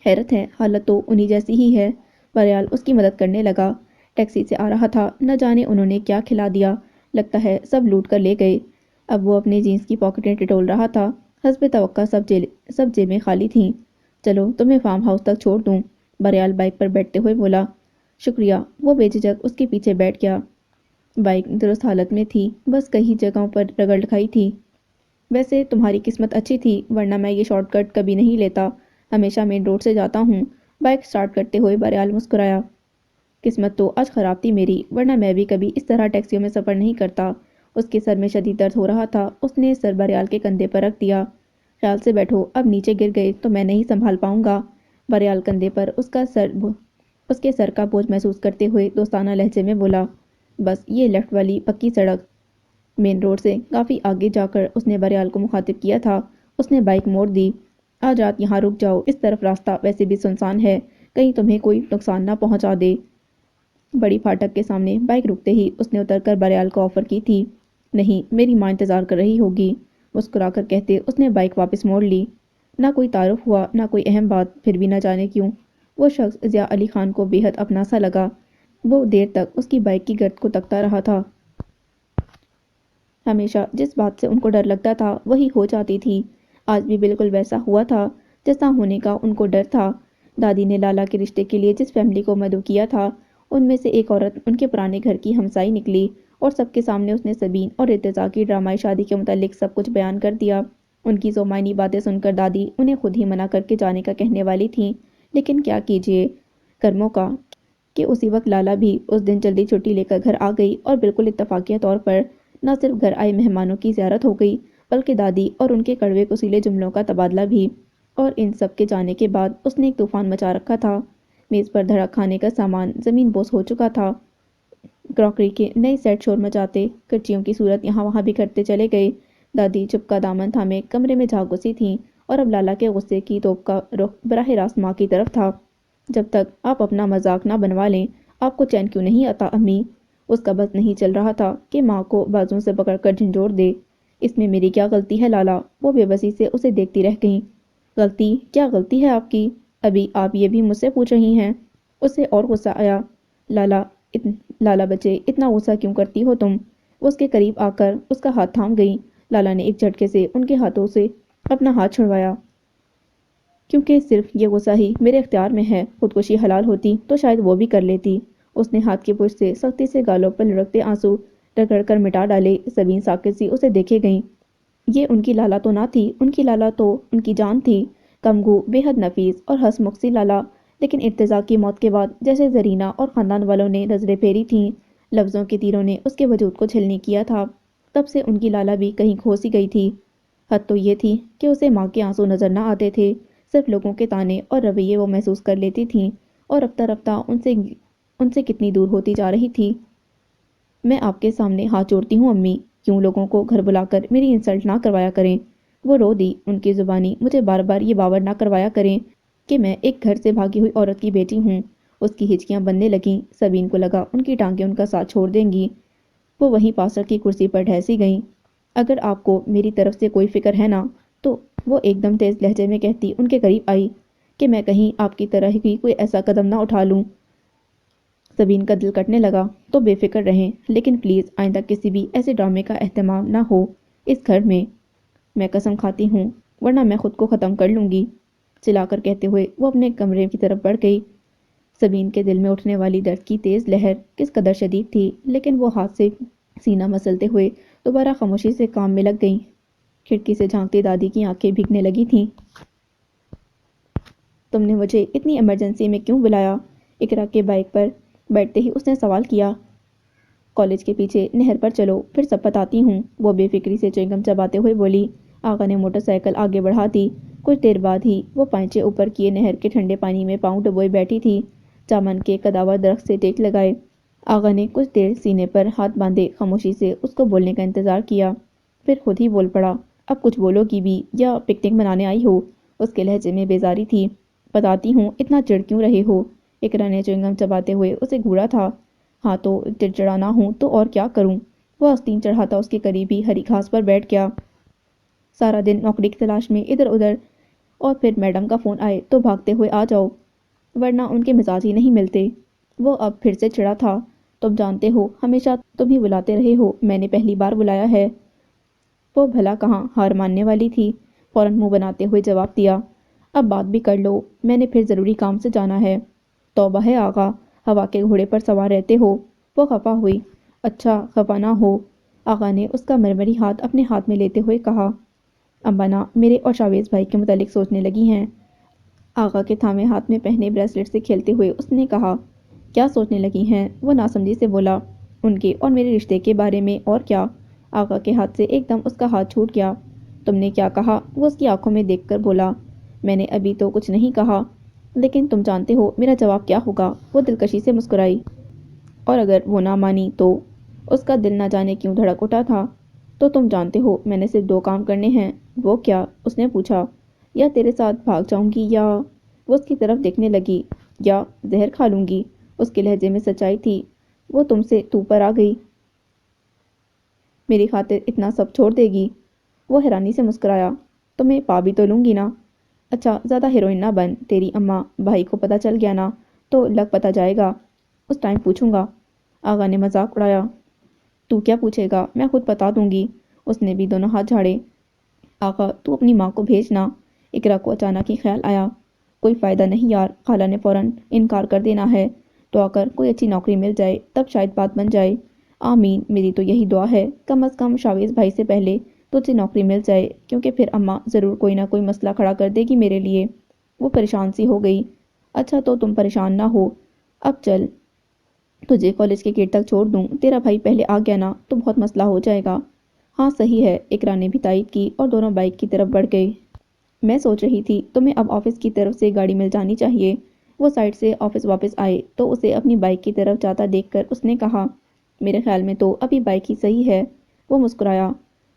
حیرت ہے، حالت تو انہی جیسی ہی ہے۔ بریال اس کی مدد کرنے لگا۔ ٹیکسی سے آ رہا تھا، نہ جانے انہوں نے کیا کھلا دیا، لگتا ہے سب لوٹ کر لے گئے۔ اب وہ اپنے جینس کی پاکٹیں ٹٹول رہا تھا۔ حسب توقع سب جیبیں خالی تھیں۔ چلو تمہیں فارم ہاؤس تک چھوڑ دوں، بریال بائک پر بیٹھتے ہوئے بولا۔ شکریہ، وہ بے جھجک اس کے پیچھے بیٹھ گیا۔ بائک درست حالت میں تھی، بس کئی جگہوں پر رگڑ کھائی تھی۔ ویسے تمہاری قسمت اچھی تھی، ورنہ میں یہ شارٹ کٹ کبھی نہیں لیتا، ہمیشہ مین روڈ سے جاتا ہوں۔ بائک سٹارٹ کرتے ہوئے بریال مسکرایا۔ قسمت تو آج خراب تھی میری، ورنہ میں بھی کبھی اس طرح ٹیکسیوں میں سفر نہیں کرتا۔ اس کے سر میں شدید درد ہو رہا تھا۔ اس نے سر بریال کے کندھے پر رکھ دیا۔ خیال سے بیٹھو، اب نیچے گر گئے تو میں نہیں سنبھال پاؤں گا۔ بریال کندھے پر اس کے سر کا بوجھ محسوس کرتے ہوئے دوستانہ لہجے میں بولا۔ بس یہ لیفٹ والی پکی سڑک۔ مین روڈ سے کافی آگے جا کر اس نے بریال کو مخاطب کیا تھا۔ اس نے بائک موڑ دی۔ آج رات یہاں رک جاؤ، اس طرف راستہ ویسے بھی سنسان ہے، کہیں تمہیں کوئی نقصان نہ پہنچا دے۔ بڑی پھاٹک کے سامنے بائک رکتے ہی اس نے اتر کر بریال کو آفر کی تھی۔ نہیں، میری ماں انتظار کر رہی ہوگی، مسکرا کر کہتے اس نے بائک واپس موڑ لی۔ نہ کوئی تعارف ہوا، نہ کوئی اہم بات، پھر بھی نہ جانے کیوں وہ شخص ضیاء علی خان کو بے حد اپنا سا لگا۔ وہ دیر تک اس کی بائک کی گرد کو تکتا رہا تھا۔ ہمیشہ جس بات سے ان کو ڈر لگتا تھا وہی ہو جاتی تھی۔ آج بھی بالکل ویسا ہوا تھا جیسا ہونے کا ان کو ڈر تھا۔ دادی نے لالا کے رشتے کے لیے جس فیملی کو مدعو کیا تھا، ان میں سے ایک عورت ان کے پرانے گھر کی ہمسائی نکلی، اور سب کے سامنے اس نے سبین اور ارتضیٰ کی ڈرامائی شادی کے متعلق سب کچھ بیان کر دیا۔ ان کی ذومعنی باتیں سن کر دادی انہیں خود ہی منع کر کے جانے کا کہنے والی تھیں، لیکن کیا کیجیے کرموں کا کہ اسی وقت لالا بھی اس دن جلدی چھٹی لے کر گھر آ گئی، اور بالکل اتفاقیہ طور پر نہ صرف گھر آئے مہمانوں کی زیارت ہو گئی، بلکہ دادی اور ان کے کڑوے کسیلے جملوں کا تبادلہ بھی۔ اور ان سب کے جانے کے بعد اس نے ایک طوفان مچا رکھا تھا۔ میز پر دھڑک کھانے کا سامان زمین بوس ہو چکا تھا۔ کراکری کے نئے سیٹ شور مچاتے، کرچیوں کی صورت یہاں وہاں بکھرتے چلے گئے۔ دادی چپ کا دامن تھامے کمرے میں جھانک گھسی تھیں، اور اب لالا کے غصے کی توپ کا رخ براہ راست ماں کی طرف تھا۔ جب تک آپ اپنا مذاق نہ بنوا لیں، آپ کو چین کیوں نہیں آتا امی؟ اس کا بس نہیں چل رہا تھا کہ ماں کو بازوں سے پکڑ کر جھنجھوڑ دے۔ اس میں میری کیا غلطی ہے لالا؟ وہ بے بسی سے اسے دیکھتی رہ گئیں۔ غلطی؟ کیا غلطی ہے آپ کی؟ ابھی آپ یہ بھی مجھ سے پوچھ رہی ہیں؟ اسے اور غصہ آیا۔ لالا بچے، اتنا غصہ کیوں کرتی ہو تم؟ وہ اس کے قریب آ کر اس کا ہاتھ تھام گئی۔ لالا نے ایک جھٹکے سے ان کے ہاتھوں سے اپنا ہاتھ چھڑوایا۔ کیونکہ صرف یہ غصہ ہی میرے اختیار میں ہے، خودکشی حلال ہوتی تو شاید وہ بھی کر لیتی۔ اس نے ہاتھ کی پشت سے سختی سے گالوں پر لڑکتے آنسو رگڑ کر مٹا ڈالے۔ سبین ساکت سی اسے دیکھے گئیں۔ یہ ان کی لالا تو نہ تھی، ان کی لالا تو ان کی جان تھی، کمگو، بے حد نفیس اور ہنس سی لالا۔ لیکن ارتضیٰ کی موت کے بعد جیسے زرینہ اور خاندان والوں نے نظریں پھیری تھیں، لفظوں کے تیروں نے اس کے وجود کو چھلنی کیا تھا، تب سے ان کی لالا بھی کہیں کھو سی گئی تھی۔ حد تو یہ تھی کہ اسے ماں کے آنسو نظر نہ آتے تھے، صرف لوگوں کے تانے اور رویے وہ محسوس کر لیتی تھیں، اور رفتہ رفتہ ان سے کتنی دور ہوتی جا رہی تھی۔ میں آپ کے سامنے ہاتھ جوڑتی ہوں امی، کیوں لوگوں کو گھر بلا کر میری انسلٹ نہ کروایا کریں۔ وہ رو دی۔ ان کی زبانی مجھے بار بار یہ باور نہ کروایا کریں کہ میں ایک گھر سے بھاگی ہوئی عورت کی بیٹی ہوں۔ اس کی ہچکیاں بننے لگیں۔ سبین کو لگا ان کی ٹانگیں ان کا ساتھ چھوڑ دیں گی۔ وہ وہیں پاس رکھی کرسی پر ڈھیسی گئیں۔ اگر آپ کو میری طرف سے کوئی فکر ہے نا، تو وہ ایک دم تیز لہجے میں کہتی ان کے قریب آئی، کہ میں کہیں آپ کی طرح ہی کوئی ایسا قدم نہ اٹھا لوں۔ سبین کا دل کٹنے لگا۔ تو بے فکر رہیں، لیکن پلیز آئندہ کسی بھی ایسے ڈرامے کا اہتمام نہ ہو اس گھر میں۔ میں قسم کھاتی ہوں، ورنہ میں خود کو ختم کر لوں گی، چلا کر کہتے ہوئے وہ اپنے کمرے کی طرف بڑھ گئی۔ سبین کے دل میں اٹھنے والی درد کی تیز لہر کس قدر شدید تھی، لیکن وہ ہاتھ سے سینہ مسلتے ہوئے دوبارہ خاموشی سے کام میں لگ گئیں۔ کھڑکی سے جھانکتی دادی کی آنکھیں بھیگنے لگی تھیں۔ تم نے مجھے اتنی ایمرجنسی میں کیوں بلایا؟ اقرا کے بائک پر بیٹھتے ہی اس نے سوال کیا۔ کالج کے پیچھے نہر پر چلو، پھر سب بتاتی ہوں، وہ بے فکری سے چوئنگم چباتے ہوئے بولی۔ آغا نے موٹر سائیکل آگے بڑھا دی۔ کچھ دیر بعد ہی وہ پائنچے اوپر کیے نہر کے ٹھنڈے پانی میں پاؤں ڈبوئے بیٹھی تھی، چامن کے قداور درخت سے ٹیک لگائے۔ آغا نے کچھ دیر سینے پر ہاتھ باندھے خاموشی سے اس کو بولنے کا انتظار کیا، پھر خود ہی بول پڑا۔ اب کچھ بولو گی بھی یا پکنک منانے آئی ہو؟ اس کے لہجے میں بیزاری تھی۔ بتاتی ہوں، اتنا چڑ کیوں رہے ہو؟ اقرا نے چوئنگم چباتے ہوئے اسے گھورا تھا۔ ہاں تو چڑچڑا نہ ہوں تو اور کیا کروں؟ وہ آستین چڑھاتا اس کے قریب ہی ہری گھاس پر بیٹھ گیا۔ سارا دن نوکری کی تلاش میں ادھر ادھر، اور پھر میڈم کا فون آئے تو بھاگتے ہوئے آ جاؤ، ورنہ ان کے مزاج ہی نہیں ملتے۔ وہ اب پھر سے چڑھا تھا۔ تم جانتے ہو ہمیشہ تم ہی بلاتے رہے ہو، میں نے پہلی بار بلایا ہے۔ وہ بھلا کہاں ہار ماننے والی تھی، فوراً منہ بناتے ہوئے جواب دیا۔ اب بات بھی کر لو، میں نے پھر ضروری کام سے جانا ہے۔ توبہ ہے آغا، ہوا کے گھوڑے پر سوار رہتے ہو؟ وہ خفا ہوئی۔ اچھا خفا نہ ہو، آغا نے اس کا مرمری ہاتھ اپنے ہاتھ میں لیتے ہوئے کہا۔ امبانا میرے اور شاویز بھائی کے متعلق سوچنے لگی ہیں۔ آغا کے تھامے ہاتھ میں پہنے بریسلٹ سے کھیلتے ہوئے اس نے کہا۔ کیا سوچنے لگی ہیں؟ وہ ناسمجھی سے بولا۔ ان کے اور میرے رشتے کے بارے میں، اور کیا؟ آغا کے ہاتھ سے ایک دم اس کا ہاتھ چھوٹ گیا۔ تم نے کیا کہا؟ وہ اس کی آنکھوں میں دیکھ کر بولا۔ میں نے ابھی تو کچھ نہیں کہا، لیکن تم جانتے ہو میرا جواب کیا ہوگا؟ وہ دلکشی سے مسکرائی۔ اور اگر وہ نہ مانی تو؟ اس کا دل نہ جانے کیوں دھڑک اٹھا تھا۔ تو تم جانتے ہو میں نے صرف 2 کام کرنے ہیں۔ وہ کیا؟ اس نے پوچھا۔ یا تیرے ساتھ بھاگ جاؤں گی، یا… وہ اس کی طرف دیکھنے لگی۔ یا زہر کھا لوں گی۔ اس کے لہجے میں سچائی تھی۔ وہ تم سے تو پر آ گئی، میری خاطر اتنا سب چھوڑ دے گی؟ وہ حیرانی سے مسکرایا۔ تمہیں پا بھی تو لوں گی نا؟ اچھا زیادہ ہیروئن نہ بن، تیری اماں بھائی کو پتہ چل گیا نا تو لگ پتہ جائے گا، اس ٹائم پوچھوں گا۔ آغا نے مذاق اڑایا۔ تو کیا پوچھے گا، میں خود بتا دوں گی۔ اس نے بھی دونوں ہاتھ جھاڑے۔ آغا تو اپنی ماں کو بھیجنا۔ اقرا کو اچانک ہی خیال آیا۔ کوئی فائدہ نہیں یار، خالہ نے فوراً انکار کر دینا ہے۔ تو آ کر کوئی اچھی نوکری مل جائے تب شاید بات بن جائے۔ آمین، میری تو یہی دعا ہے، کم از کم شاویز بھائی سے پہلے تجھے نوکری مل جائے، کیونکہ پھر اماں ضرور کوئی نہ کوئی مسئلہ کھڑا کر دے گی میرے لیے۔ وہ پریشان سی ہو گئی۔ اچھا تو تم پریشان نہ ہو، اب چل تجھے کالج کے گیٹ تک چھوڑ دوں، تیرا بھائی پہلے آ گیا نا تو بہت مسئلہ ہو جائے گا۔ ہاں صحیح ہے، اقرا نے بھی تائید کی اور دونوں بائک کی طرف بڑھ گئے۔ میں سوچ رہی تھی تمہیں اب آفس کی طرف سے گاڑی مل جانی چاہیے۔ وہ سائٹ سے آفس واپس آئے تو اسے اپنی بائک کی طرف جاتا دیکھ کر اس نے کہا۔ میرے خیال میں تو ابھی بائک ہی صحیح ہے۔ وہ مسکرایا۔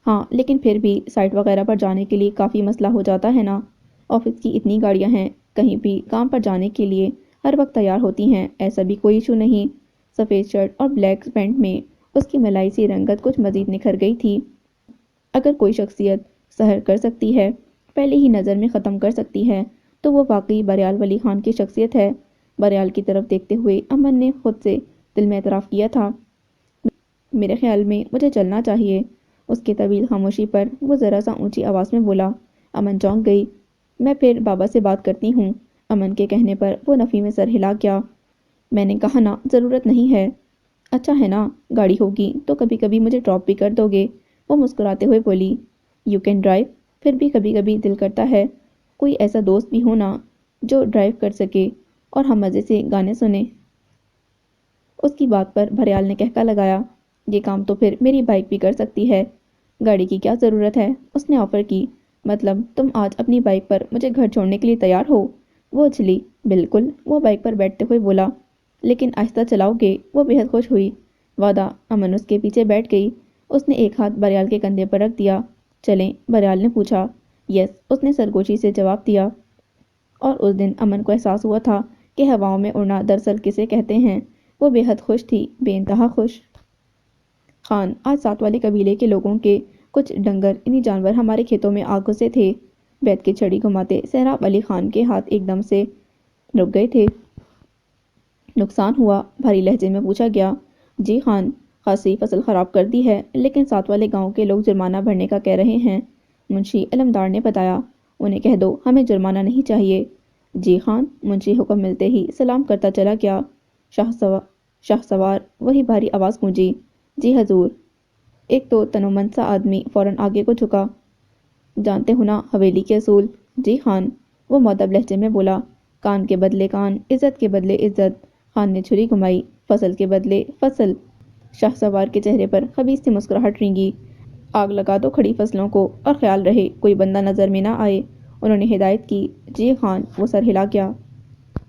ہاں لیکن پھر بھی سائٹ وغیرہ پر جانے کے لیے کافی مسئلہ ہو جاتا ہے نا، آفس کی اتنی گاڑیاں ہیں، کہیں بھی کام پر جانے کے لیے ہر وقت تیار ہوتی ہیں، ایسا بھی کوئی ایشو نہیں۔ سفید شرٹ اور بلیک پینٹ میں اس کی ملائی سی رنگت کچھ مزید نکھر گئی تھی۔ اگر کوئی شخصیت سحر کر سکتی ہے، پہلی ہی نظر میں ختم کر سکتی ہے، تو وہ واقعی بریال ولی خان کی شخصیت ہے۔ بریال کی طرف دیکھتے ہوئے امن نے خود سے دل میں اعتراف کیا تھا۔ میرے خیال میں مجھے چلنا چاہیے۔ اس کی طویل خاموشی پر وہ ذرا سا اونچی آواز میں بولا۔ امن چونک گئی۔ میں پھر بابا سے بات کرتی ہوں۔ امن کے کہنے پر وہ نفی میں سر ہلا گیا۔ میں نے کہا نا ضرورت نہیں ہے۔ اچھا ہے نا، گاڑی ہوگی تو کبھی کبھی مجھے ڈراپ بھی کر دو گے؟ وہ مسکراتے ہوئے بولی۔ یو کین ڈرائیو، پھر بھی کبھی کبھی دل کرتا ہے کوئی ایسا دوست بھی ہونا جو ڈرائیو کر سکے اور ہم مزے سے گانے سنیں۔ اس کی بات پر بھریال نے کہکا لگایا۔ یہ کام تو پھر میری بائک بھی کر سکتی ہے، گاڑی کی کیا ضرورت ہے؟ اس نے آفر کی۔ مطلب تم آج اپنی بائک پر مجھے گھر چھوڑنے کے لیے تیار ہو؟ وہ اچھلی۔ بالکل، وہ بائک پر بیٹھتے ہوئے بولا۔ لیکن آہستہ چلاؤ گے؟ وہ بے حد خوش ہوئی۔ وعدہ۔ امن اس کے پیچھے بیٹھ گئی۔ اس نے ایک ہاتھ بریال کے کندھے پر رکھ دیا۔ چلیں؟ بریال نے پوچھا۔ یس، اس نے سرگوشی سے جواب دیا۔ اور اس دن امن کو احساس ہوا تھا کہ ہواؤں میں اڑنا دراصل کسے کہتے ہیں۔ وہ بے حد خوش تھی، بے انتہا خوش۔ خان، آج ساتھ والے قبیلے کے لوگوں کے کچھ ڈنگر یعنی جانور ہمارے کھیتوں میں آ گھسے تھے۔ بیت کی چھڑی گھماتے سہراب علی خان کے ہاتھ ایک دم سے رک گئے تھے۔ نقصان ہوا؟ بھاری لہجے میں پوچھا گیا۔ جی خان، خاصی فصل خراب کر دی ہے، لیکن ساتھ والے گاؤں کے لوگ جرمانہ بھرنے کا کہہ رہے ہیں۔ منشی علمدار نے بتایا۔ انہیں کہہ دو ہمیں جرمانہ نہیں چاہیے۔ جی خان، منشی حکم ملتے ہی سلام کرتا چلا گیا۔ شاہ سوار، وہی بھاری آواز گونجی۔ جی حضور۔ ایک تو تنومند سا آدمی فوراً آگے کو جھکا۔ جانتے ہو نا حویلی کے اصول؟ جی خان، وہ مؤدب لہجے میں بولا۔ کان کے بدلے کان، عزت کے بدلے عزت۔ خان نے چھری گھمائی۔ فصل کے بدلے فصل۔ شاہ سوار کے چہرے پر خبیث سی مسکراہٹ رینگی۔ آگ لگا دو کھڑی فصلوں کو، اور خیال رہے کوئی بندہ نظر میں نہ آئے۔ انہوں نے ہدایت کی۔ جی خان، وہ سر ہلا گیا۔